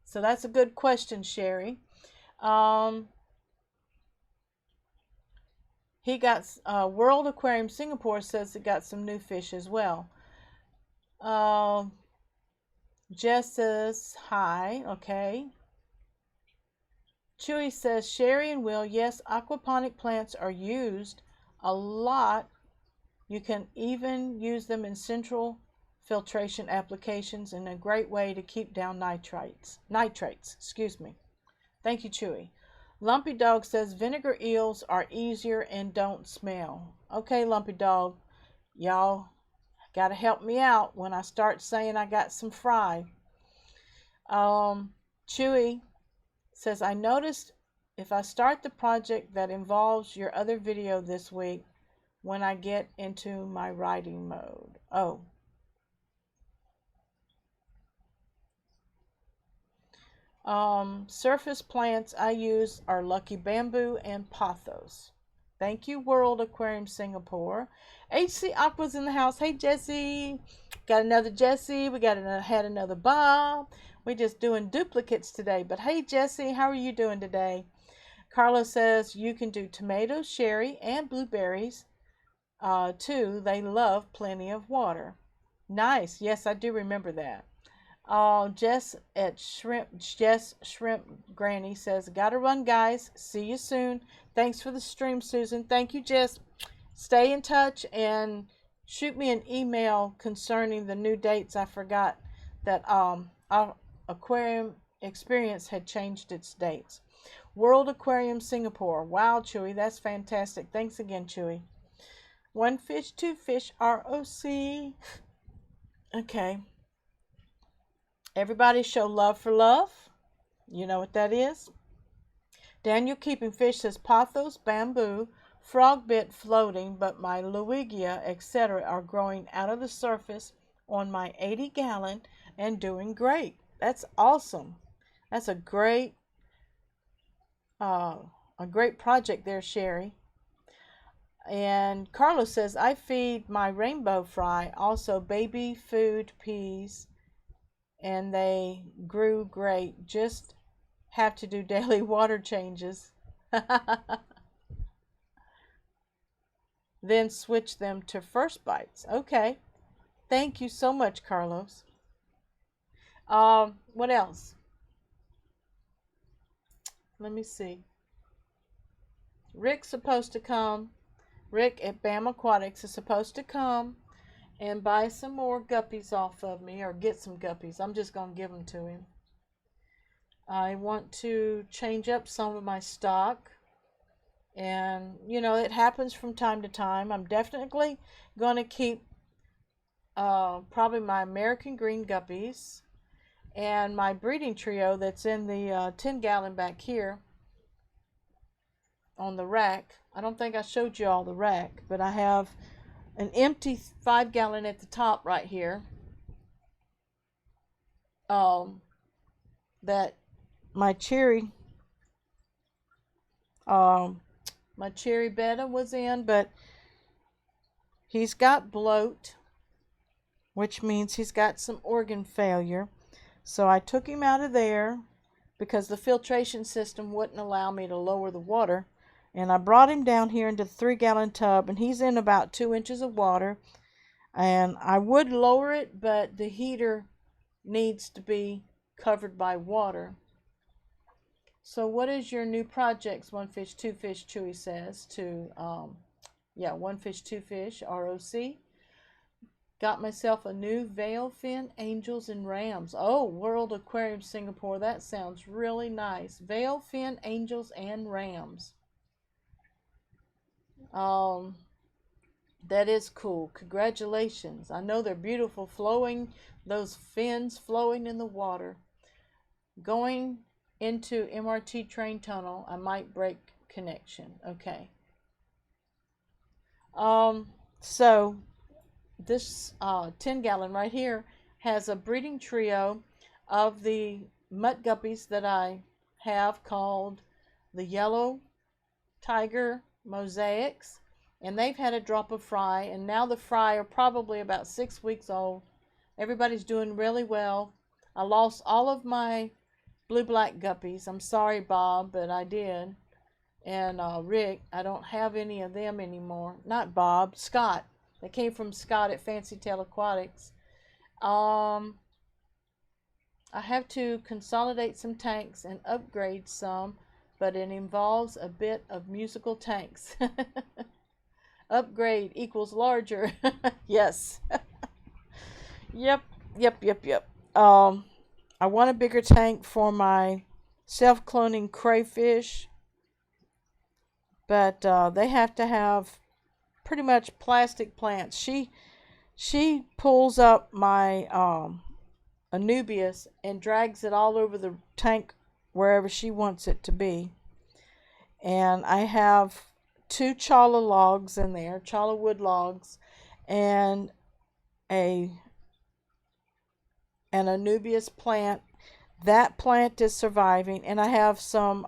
So that's a good question, Sherry. He got World Aquarium Singapore says it got some new fish as well. Jess says hi. Okay. Chewy says, Sherry and Will, yes, aquaponic plants are used a lot. You can even use them in central filtration applications in a great way to keep down nitrates. Excuse me. Thank you, Chewy. Lumpy Dog says, vinegar eels are easier and don't smell. Okay, Lumpy Dog, y'all got to help me out when I start saying I got some fry. Chewy says, I noticed if I start the project that involves your other video this week when I get into my writing mode. Oh. Surface plants I use are Lucky Bamboo and Pothos. Thank you, World Aquarium Singapore. HC Aqua's in the house. Hey, Jesse. Got another Jesse. We had another Bob. We're just doing duplicates today. But hey, Jesse, how are you doing today? Carlos says you can do tomatoes, cherry, and blueberries too. They love plenty of water. Nice. Yes, I do remember that. Jess Shrimp Granny says, gotta run, guys. See you soon. Thanks for the stream, Susan. Thank you, Jess. Stay in touch and shoot me an email concerning the new dates. I forgot that our aquarium experience had changed its dates. World Aquarium Singapore. Wow, Chewy, that's fantastic. Thanks again, Chewy. One fish, two fish, ROC. Okay. Everybody show love for love. You know what that is. Daniel Keeping Fish says, Pothos, bamboo, frog bit floating, but my Luigia, etc. are growing out of the surface on my 80-gallon and doing great. That's awesome. That's a great project there, Sherry. And Carlos says, I feed my rainbow fry also baby food peas, and they grew great. Just have to do daily water changes. Then switch them to first bites. Okay. Thank you so much, Carlos. What else? Let me see. Rick's supposed to come. Rick at BAM Aquatics is supposed to come and buy some more guppies off of me, or get some guppies. I'm just going to give them to him. I want to change up some of my stock, and you know, it happens from time to time. I'm definitely going to keep probably my American green guppies and my breeding trio that's in the 10-gallon back here on the rack. I don't think I showed you all the rack, but I have an empty 5-gallon at the top right here. That my cherry betta was in, but He's got bloat, which means he's got some organ failure. So I took him out of there because the filtration system wouldn't allow me to lower the water. And I brought him down here into the 3-gallon tub, and he's in about 2 inches of water. And I would lower it, but the heater needs to be covered by water. So what is your new projects? One fish, two fish, Chewy says to, one fish, two fish, ROC. Got myself a new veil fin, angels and rams. Oh, World Aquarium Singapore. That sounds really nice. Veil fin, angels and rams. That is cool. Congratulations. I know they're beautiful, flowing, those fins flowing in the water. Going into MRT train tunnel, I might break connection. Okay. So this 10-gallon right here has a breeding trio of the mutt guppies that I have called the yellow tiger mosaics, and they've had a drop of fry, and now the fry are probably about 6 weeks old. Everybody's doing really well. I lost all of my blue black guppies. I'm sorry, Bob, but I did. And Rick, I don't have any of them anymore. Not Bob, Scott. They came from Scott at Fancy Tail Aquatics. I have to consolidate some tanks and upgrade some, but it involves a bit of musical tanks. Upgrade equals larger. Yes. Yep. I want a bigger tank for my self-cloning crayfish, but they have to have pretty much plastic plants. She pulls up my Anubias and drags it all over the tank wherever she wants it to be. And I have 2 chala logs in there, chala wood logs, and an Anubias plant. That plant is surviving, and I have some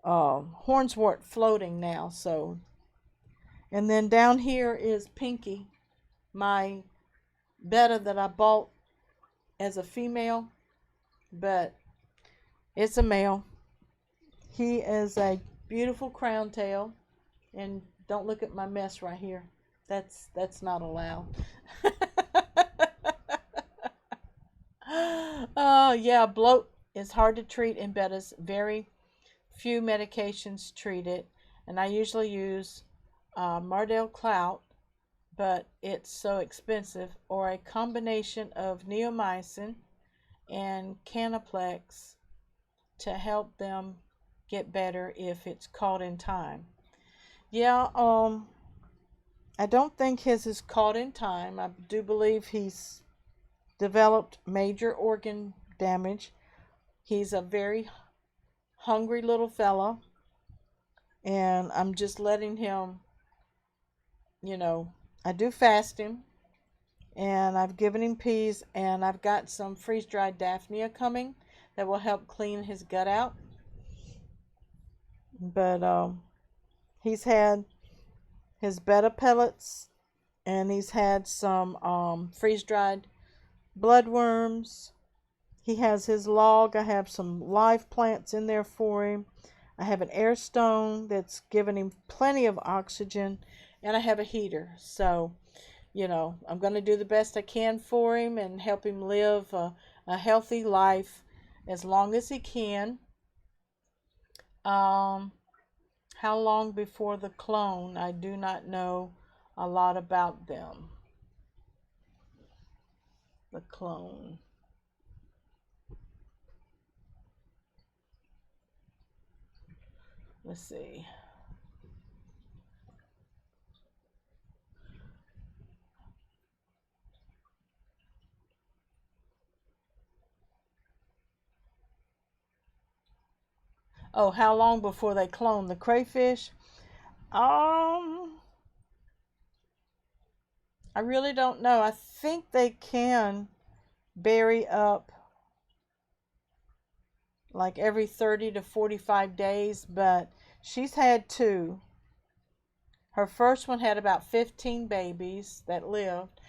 hornswort floating now. So, and then down here is Pinky, my betta that I bought as a female, but it's a male. He is a beautiful crown tail, and don't look at my mess right here. That's not allowed. Oh yeah, bloat is hard to treat in bettas. Very few medications treat it, and I usually use Mardel Clout, but it's so expensive, or a combination of neomycin and Canaplex to help them get better if it's caught in time. Yeah, I don't think his is caught in time. I do believe he's developed major organ damage. He's a very hungry little fella, and I'm just letting him, I do fast him, and I've given him peas, and I've got some freeze-dried Daphnia coming that will help clean his gut out. But he's had his betta pellets, and he's had some freeze-dried bloodworms. He has his log. I have some live plants in there for him. I have an air stone that's giving him plenty of oxygen, and I have a heater. So, I'm going to do the best I can for him and help him live a healthy life as long as he can. How long before the clone? I do not know a lot about them. The clone. Let's see. Oh, how long before they clone the crayfish? I really don't know. I think they can bury up like every 30 to 45 days, but she's had 2. Her first one had about 15 babies that lived.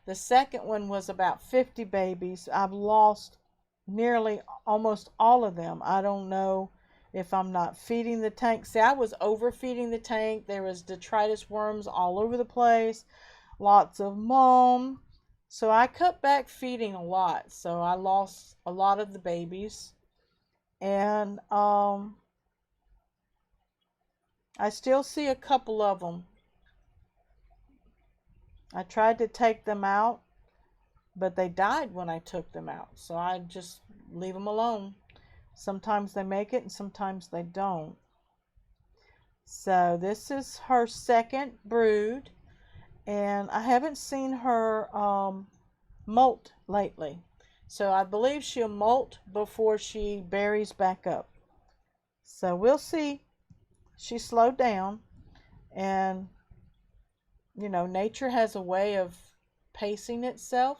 The second one was about 50 babies. I've lost nearly almost all of them. I don't know if I'm not feeding the tank. See, I was overfeeding the tank. There was detritus worms all over the place, lots of mom. So I cut back feeding a lot. So I lost a lot of the babies. And I still see a couple of them. I tried to take them out, but they died when I took them out. So I just leave them alone. Sometimes they make it and sometimes they don't. So this is her second brood, and I haven't seen her molt lately. So I believe she'll molt before she berries back up. So we'll see. She slowed down, and you know, nature has a way of pacing itself.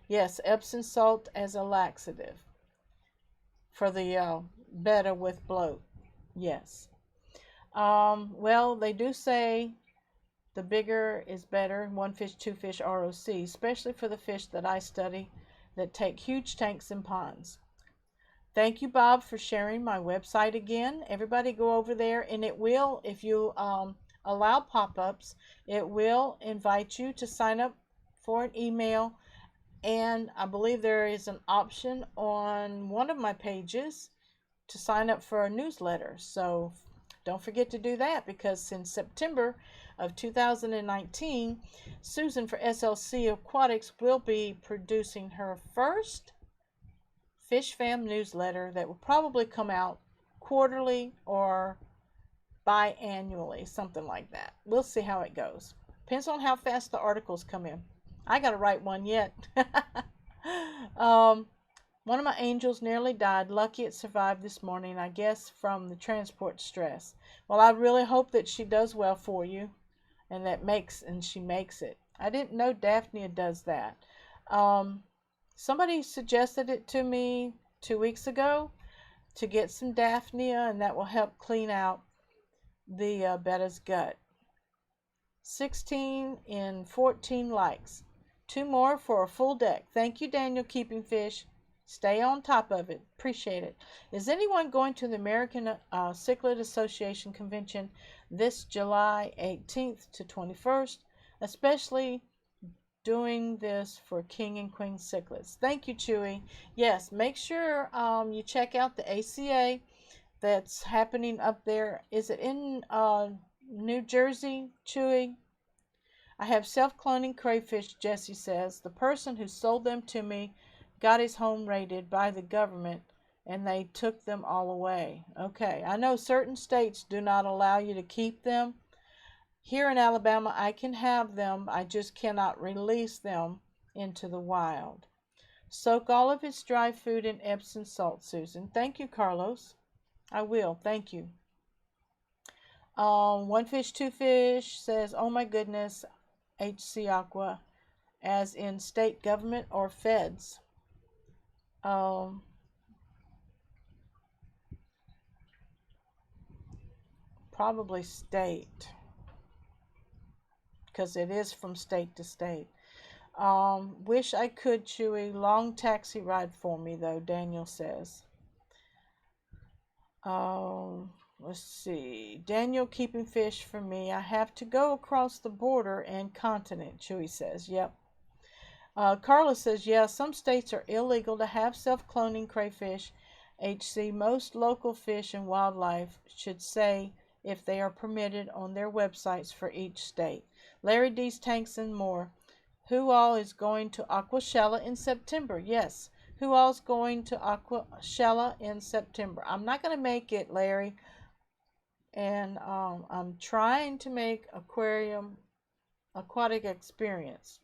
Yes, Epsom salt as a laxative for the better with bloat. Yes. Well, they do say the bigger is better, one fish, two fish ROC, especially for the fish that I study that take huge tanks and ponds. Thank you, Bob, for sharing my website again. Everybody go over there, and it will, if you allow pop-ups, it will invite you to sign up for an email. And I believe there is an option on one of my pages to sign up for a newsletter. So don't forget to do that, because in September of 2019, Susan for SLC Aquatics will be producing her first Fish Fam newsletter that will probably come out quarterly or biannually, something like that. We'll see how it goes. Depends on how fast the articles come in. I got to write one yet. One of my angels nearly died. Lucky it survived this morning, I guess from the transport stress. Well, I really hope that she does well for you, and she makes it. I didn't know Daphnia does that. Somebody suggested it to me 2 weeks ago to get some Daphnia, and that will help clean out the betta's gut. 16 in 14 likes. 2 more for a full deck. Thank you, Daniel Keeping Fish. Stay on top of it. Appreciate it. Is anyone going to the American Cichlid Association convention this July 18th to 21st? Especially doing this for king and queen cichlids. Thank you, Chewy. Yes, make sure you check out the ACA that's happening up there. Is it in New Jersey, Chewy? I have self-cloning crayfish, Jesse says. The person who sold them to me got his home raided by the government, and they took them all away. Okay, I know certain states do not allow you to keep them. Here in Alabama, I can have them. I just cannot release them into the wild. Soak all of its dry food in Epsom salt, Susan. Thank you, Carlos. I will. Thank you. One fish, two fish says, oh my goodness, HC Aqua, as in state government or feds. Probably state, because it is from state to state. Wish I could, Chewy. Long taxi ride for me, though, Daniel says. Let's see. Daniel Keeping Fish for me. I have to go across the border and continent, Chewy says. Yep. Carla says, yeah, some states are illegal to have self-cloning crayfish. HC, most local fish and wildlife should say if they are permitted on their websites for each state. Larry D's Tanks and more. Who all is going to Aquashella in September? Yes. Who all is going to Aquashella in September? I'm not going to make it, Larry. And I'm trying to make aquatic experience.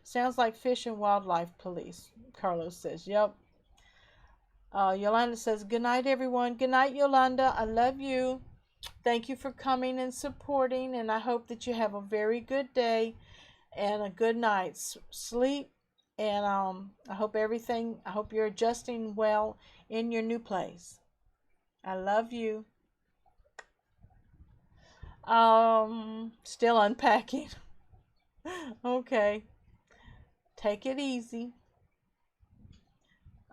Sounds like Fish and Wildlife Police, Carlos says. Yep. Yolanda says, good night, everyone. Good night, Yolanda. I love you. Thank you for coming and supporting, and I hope that you have a very good day and a good night's sleep. And I hope you're adjusting well in your new place. I love you. Still unpacking. Okay. Take it easy.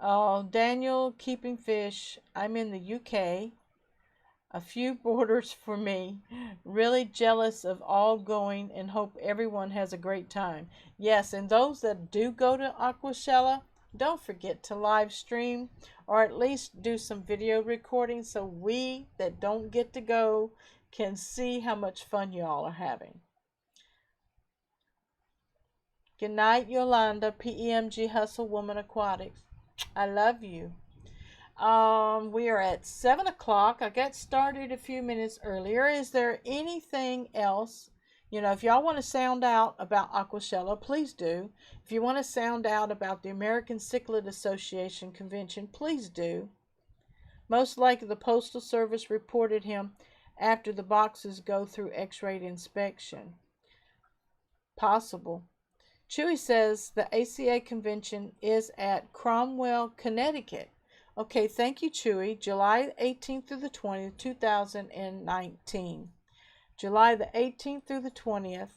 Daniel, keeping fish. I'm in the UK. A few borders for me. Really jealous of all going and hope everyone has a great time. Yes, and those that do go to Aquashella, don't forget to live stream or at least do some video recording so we that don't get to go can see how much fun y'all are having. Good night, Yolanda, PEMG Hustle Woman Aquatics. I love you. We are at 7 o'clock. I got started a few minutes earlier. Is there anything else? If y'all want to sound out about Aquashella, please do. If you want to sound out about the American Cichlid Association convention, please do. Most likely the Postal Service reported him after the boxes go through X-ray inspection. Possible. Chewy says the ACA convention is at Cromwell, Connecticut. Okay, thank you, Chewy. July 18th through the 20th, 2019. July the 18th through the 20th.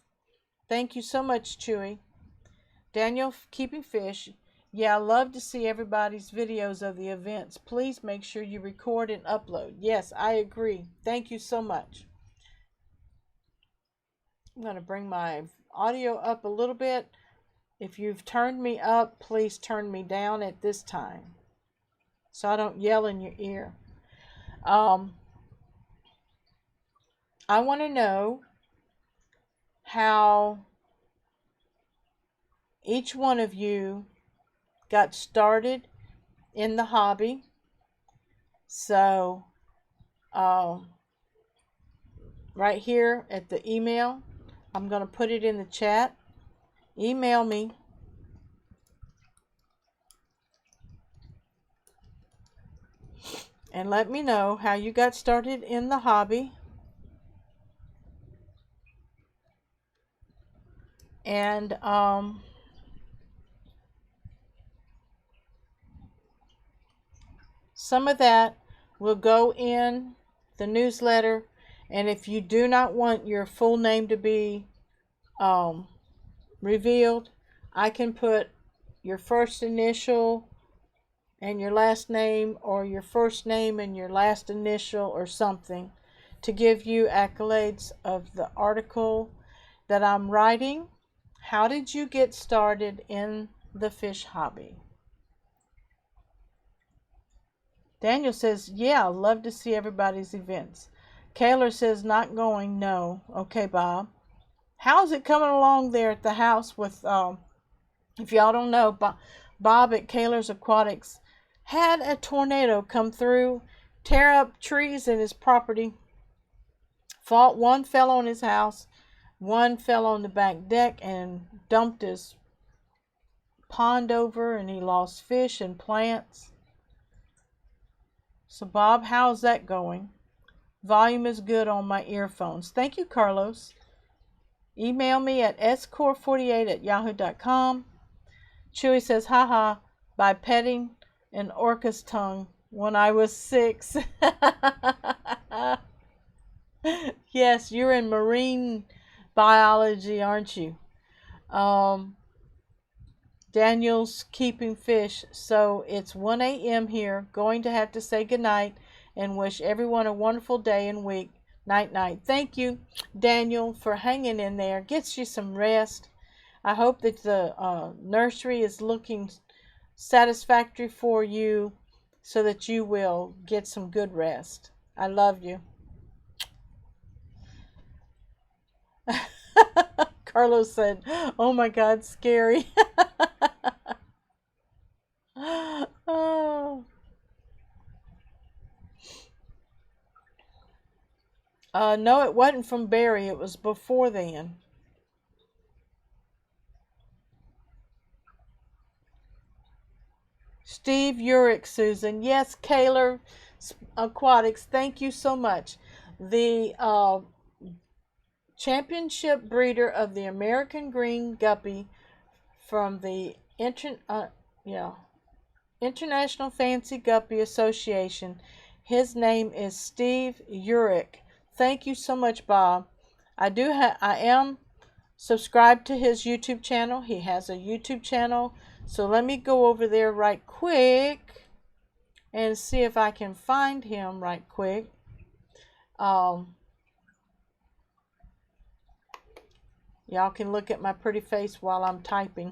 Thank you so much, Chewy. Daniel, keeping fish. Yeah, I love to see everybody's videos of the events. Please make sure you record and upload. Yes, I agree. Thank you so much. I'm going to bring my audio up a little bit. If you've turned me up, please turn me down at this time so I don't yell in your ear. I want to know how each one of you got started in the hobby. So, right here at the email, I'm going to put it in the chat. Email me and let me know how you got started in the hobby. And some of that will go in the newsletter. And if you do not want your full name to be revealed, I can put your first initial and your last name, or your first name and your last initial, or something to give you accolades of the article that I'm writing. How did you get started in the fish hobby? Daniel says, yeah, love to see everybody's events. Kaylor says, not going, no. Okay, Bob. How's it coming along there at the house with, if y'all don't know, Bob at Kaylor's Aquatics had a tornado come through, tear up trees in his property. One fell on his house, one fell on the back deck and dumped his pond over, and he lost fish and plants. So Bob, how's that going? Volume is good on my earphones. Thank you, Carlos. Email me at score48@yahoo.com. Chewy says, haha, by petting an orca's tongue when I was 6. Yes, you're in marine biology, aren't you? Daniel's keeping fish. So it's 1 a.m. here. Going to have to say goodnight and wish everyone a wonderful day and week. Night, night. Thank you, Daniel, for hanging in there. Gets you some rest. I hope that the nursery is looking satisfactory for you so that you will get some good rest. I love you. Carlos said, oh my God, scary. Oh. No, it wasn't from Barry. It was before then. Steve Urick, Susan. Yes, Kaylor Aquatics. Thank you so much. The championship breeder of the American Green Guppy from the International Fancy Guppy Association. His name is Steve Urick. Thank you so much, Bob. I am subscribed to his YouTube channel. He has a YouTube channel. So let me go over there right quick and see if I can find him right quick. Y'all can look at my pretty face while I'm typing.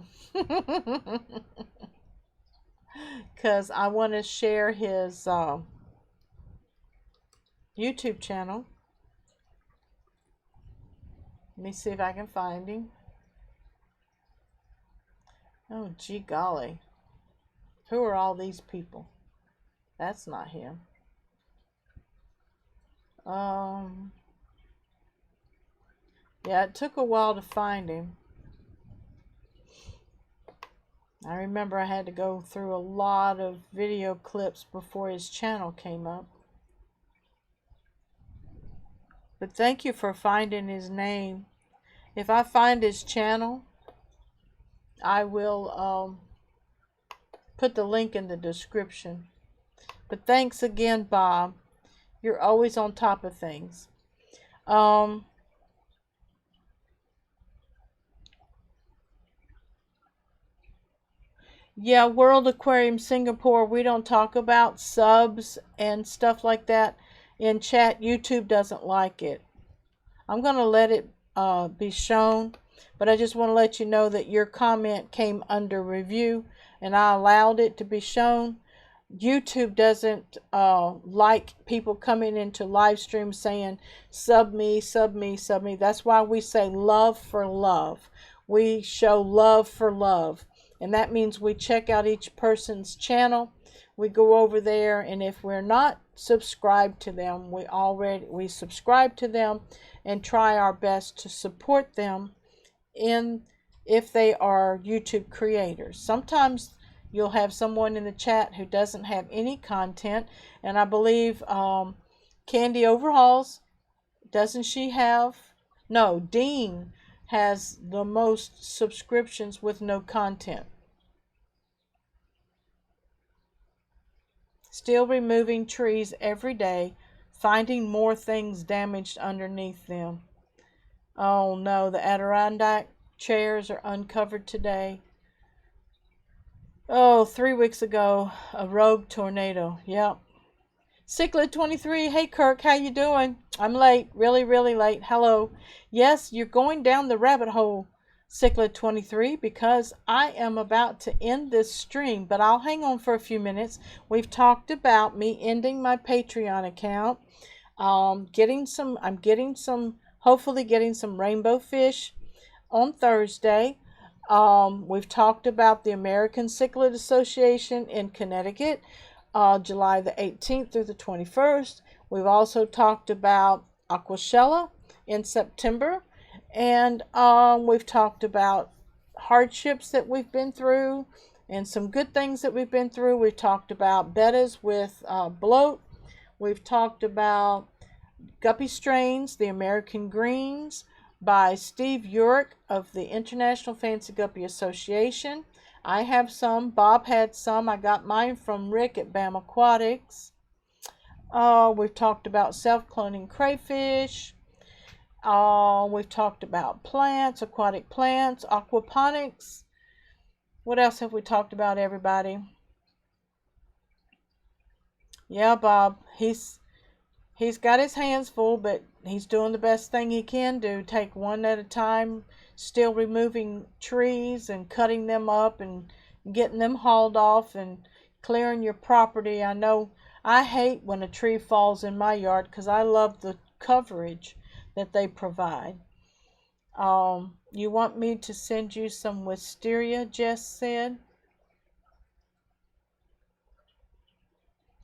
Because I want to share his YouTube channel. Let me see if I can find him. Oh, gee golly. Who are all these people? That's not him. Yeah, it took a while to find him. I remember I had to go through a lot of video clips before his channel came up. But thank you for finding his name. If I find his channel, I will put the link in the description. But thanks again, Bob. You're always on top of things. Yeah, World Aquarium Singapore, we don't talk about subs and stuff like that in chat. YouTube doesn't like it. I'm going to let it be shown, but I just want to let you know that your comment came under review and I allowed it to be shown. YouTube doesn't like people coming into live streams saying sub me, sub me, sub me. That's why we say love for love. We show love for love. And that means we check out each person's channel. We go over there, and if we're not subscribed to them, we subscribe to them and try our best to support them if they are YouTube creators. Sometimes you'll have someone in the chat who doesn't have any content, and I believe Candy Overhauls, doesn't she have? No, Dean has the most subscriptions with no content. Still removing trees every day, finding more things damaged underneath them. Oh no, the Adirondack chairs are uncovered today. Oh, 3 weeks ago, a rogue tornado. Yep. Cichlid 23, hey Kirk, how you doing? I'm late, really late. Hello. Yes, you're going down the rabbit hole, Cichlid 23, because I am about to end this stream, but I'll hang on for a few minutes. We've talked about me ending my Patreon account. I'm getting some hopefully getting some rainbow fish on Thursday. We've talked about the American Cichlid Association in Connecticut, July the 18th through the 21st. We've also talked about Aquashella in September, and we've talked about hardships that we've been through and some good things that we've been through. We've talked about bettas with bloat. We've talked about guppy strains, the American Greens by Steve Urick of the International Fancy Guppy Association. I have some. Bob had some. I got mine from Rick at BAM Aquatics. We've talked about self-cloning crayfish. We've talked about plants, aquatic plants, aquaponics. What else have we talked about, everybody? Yeah, Bob. He's got his hands full, but he's doing the best thing he can do. Take one at a time, still removing trees and cutting them up and getting them hauled off and clearing your property. I know I hate when a tree falls in my yard because I love the coverage that they provide. You want me to send you some wisteria, Jess said.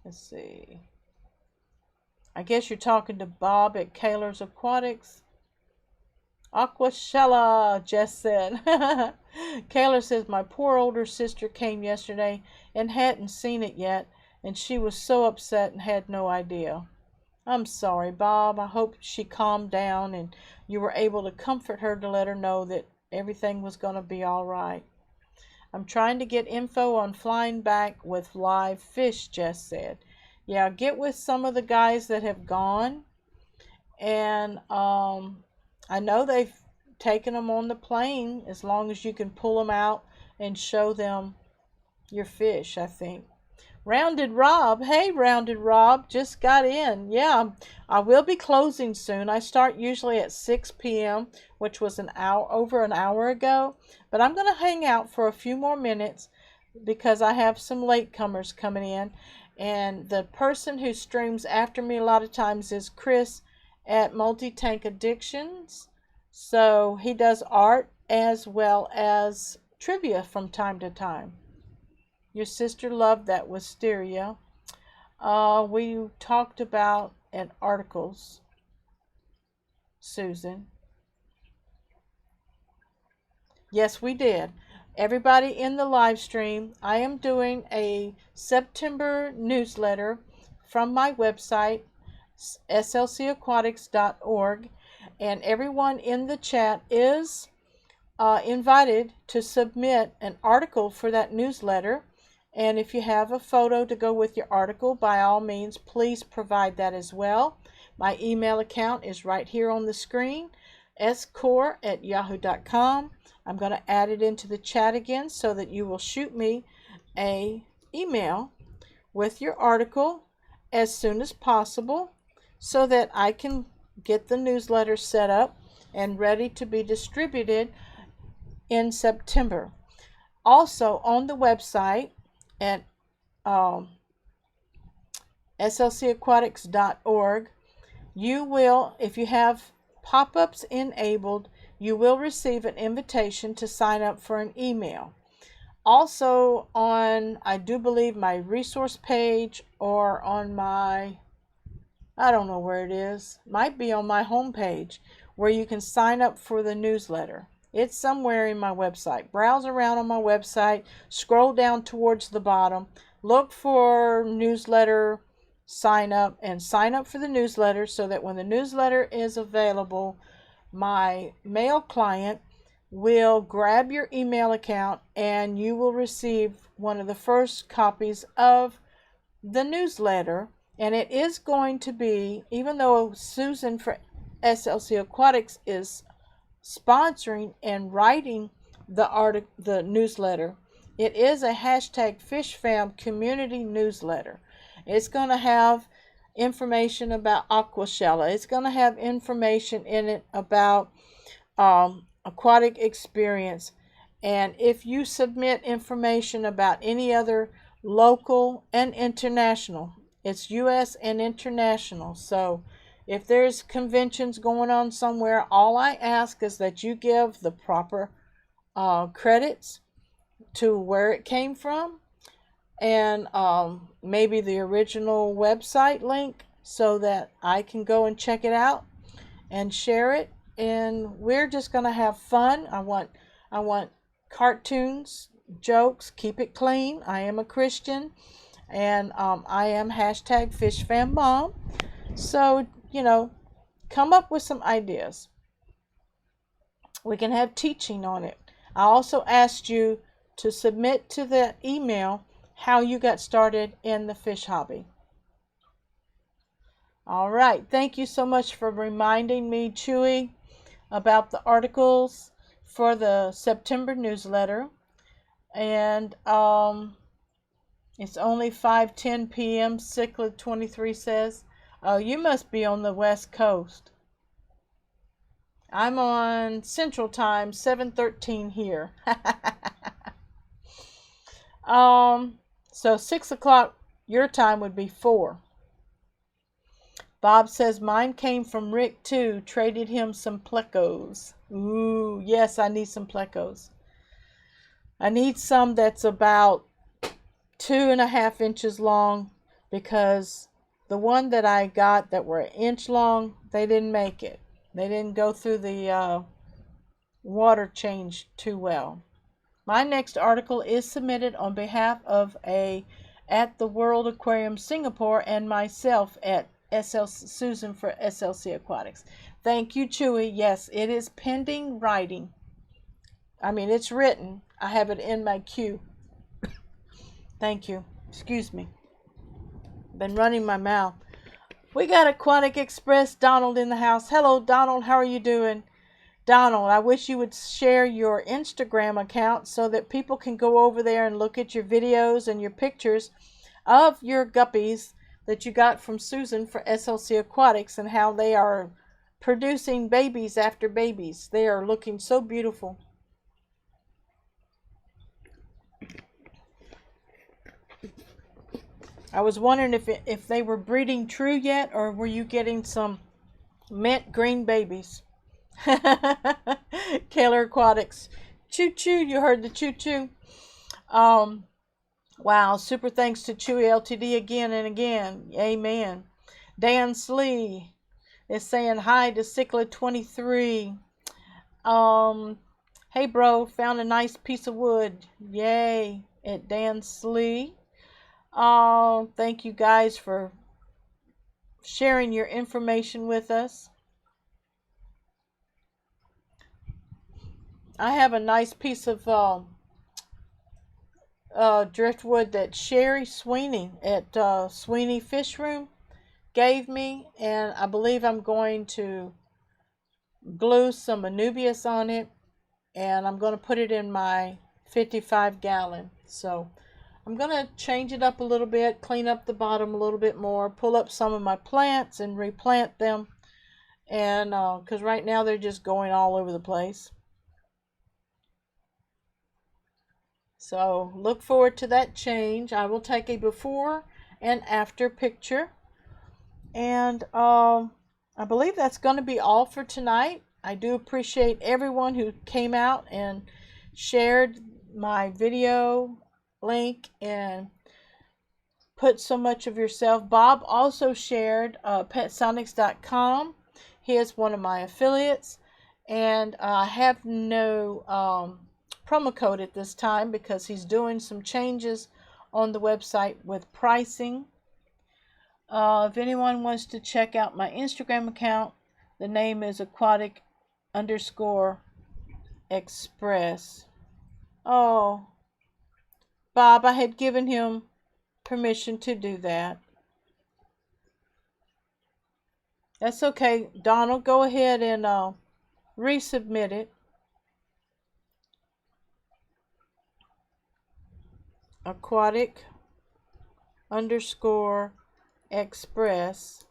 Let's see. I guess you're talking to Bob at Kaler's Aquatics. Aquashella, Jess said. Kaler says, my poor older sister came yesterday and hadn't seen it yet, and she was so upset and had no idea. I'm sorry, Bob. I hope she calmed down and you were able to comfort her to let her know that everything was going to be all right. I'm trying to get info on flying back with live fish, Jess said. Yeah, get with some of the guys that have gone And I know they've taken them on the plane as long as you can pull them out and show them your fish, I think. Rounded Rob, hey Rounded Rob, just got in. Yeah, I will be closing soon. I start usually at 6 p.m., which was over an hour ago. But I'm going to hang out for a few more minutes because I have some latecomers coming in. And the person who streams after me a lot of times is Chris at Multi-Tank Addictions. So he does art as well as trivia from time to time. Your sister loved that wisteria. We talked about in articles, Susan. Yes, we did. Everybody in the live stream, I am doing a September newsletter from my website, slcaquatics.org, and everyone in the chat is invited to submit an article for that newsletter. And if you have a photo to go with your article, by all means, please provide that as well. My email account is right here on the screen, score@yahoo.com. I'm going to add it into the chat again so that you will shoot me an email with your article as soon as possible so that I can get the newsletter set up and ready to be distributed in September. Also on the website at slcaquatics.org, you will, if you have pop-ups enabled, you will receive an invitation to sign up for an email. Also on, I do believe, my resource page or on my, I don't know where it is, might be on my homepage, where you can sign up for the newsletter. It's somewhere in my website. Browse around on my website, scroll down towards the bottom, look for newsletter, sign up, and sign up for the newsletter so that when the newsletter is available, my mail client will grab your email account and you will receive one of the first copies of the newsletter. And it is going to be, even though Susan for SLC Aquatics is sponsoring and writing the newsletter, it is a hashtag FishFam community newsletter. It's going to have information about Aquashella. It's going to have information in it about aquatic experience. And if you submit information about any other local and international, it's U.S. and international. So if there's conventions going on somewhere, all I ask is that you give the proper credits to where it came from and maybe the original website link so that I can go and check it out and share it. And we're just going to have fun. I want cartoons, jokes, keep it clean. I am a Christian and I am hashtag FishFamMom. So, come up with some ideas. We can have teaching on it. I also asked you to submit to the email how you got started in the fish hobby. All right. Thank you so much for reminding me, Chewy, about the articles for the September newsletter. And it's only 5:10 p.m. Cichlid23 says. Oh, you must be on the West Coast. I'm on Central Time, 7:13 here. So 6 o'clock your time would be 4. Bob says, mine came from Rick too. Traded him some plecos. Ooh, yes, I need some plecos. I need some that's about 2.5 inches long because the one that I got that were 1 inch long, they didn't make it. They didn't go through the water change too well. My next article is submitted on behalf of at the World Aquarium Singapore and myself at Susan for SLC Aquatics. Thank you, Chewy. Yes, it is pending writing. I mean, it's written. I have it in my queue. Thank you. Excuse me. Been running my mouth. We got Aquatic Express Donald in the house. Hello, Donald. How are you doing? Donald, I wish you would share your Instagram account so that people can go over there and look at your videos and your pictures of your guppies that you got from Susan for SLC Aquatics and how they are producing babies after babies. They are looking so beautiful. I was wondering if they were breeding true yet, or were you getting some mint green babies? Kaler Aquatics. Choo choo, you heard the choo choo. Wow, super thanks to Chewy Ltd again and again. Amen. Dan Slee is saying hi to Cicla23. Hey bro, found a nice piece of wood. Yay, at Dan Slee. Thank you guys for sharing your information with us. I have a nice piece of driftwood that Sherry Sweeney at Sweeney Fishroom gave me, and I believe I'm going to glue some Anubias on it, and I'm going to put it in my 55-gallon. So I'm going to change it up a little bit, clean up the bottom a little bit more, pull up some of my plants and replant them, and because right now they're just going all over the place. So look forward to that change. I will take a before and after picture. And I believe that's going to be all for tonight. I do appreciate everyone who came out and shared my video link and put so much of yourself. Bob also shared petsonics.com. He is one of my affiliates. And I have no promo code at this time because he's doing some changes on the website with pricing. If anyone wants to check out my Instagram account, the name is aquatic_express. Oh, Bob, I had given him permission to do that. That's okay. Donald, go ahead and resubmit it. aquatic_express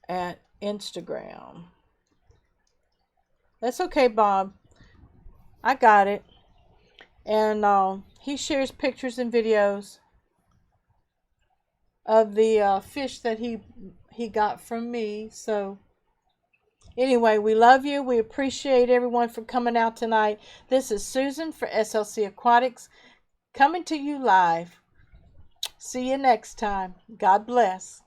at Instagram. That's okay, Bob. I got it. And he shares pictures and videos of the fish that he got from me. So anyway, we love you. We appreciate everyone for coming out tonight. This is Susan for SLC Aquatics, coming to you live. See you next time. God bless.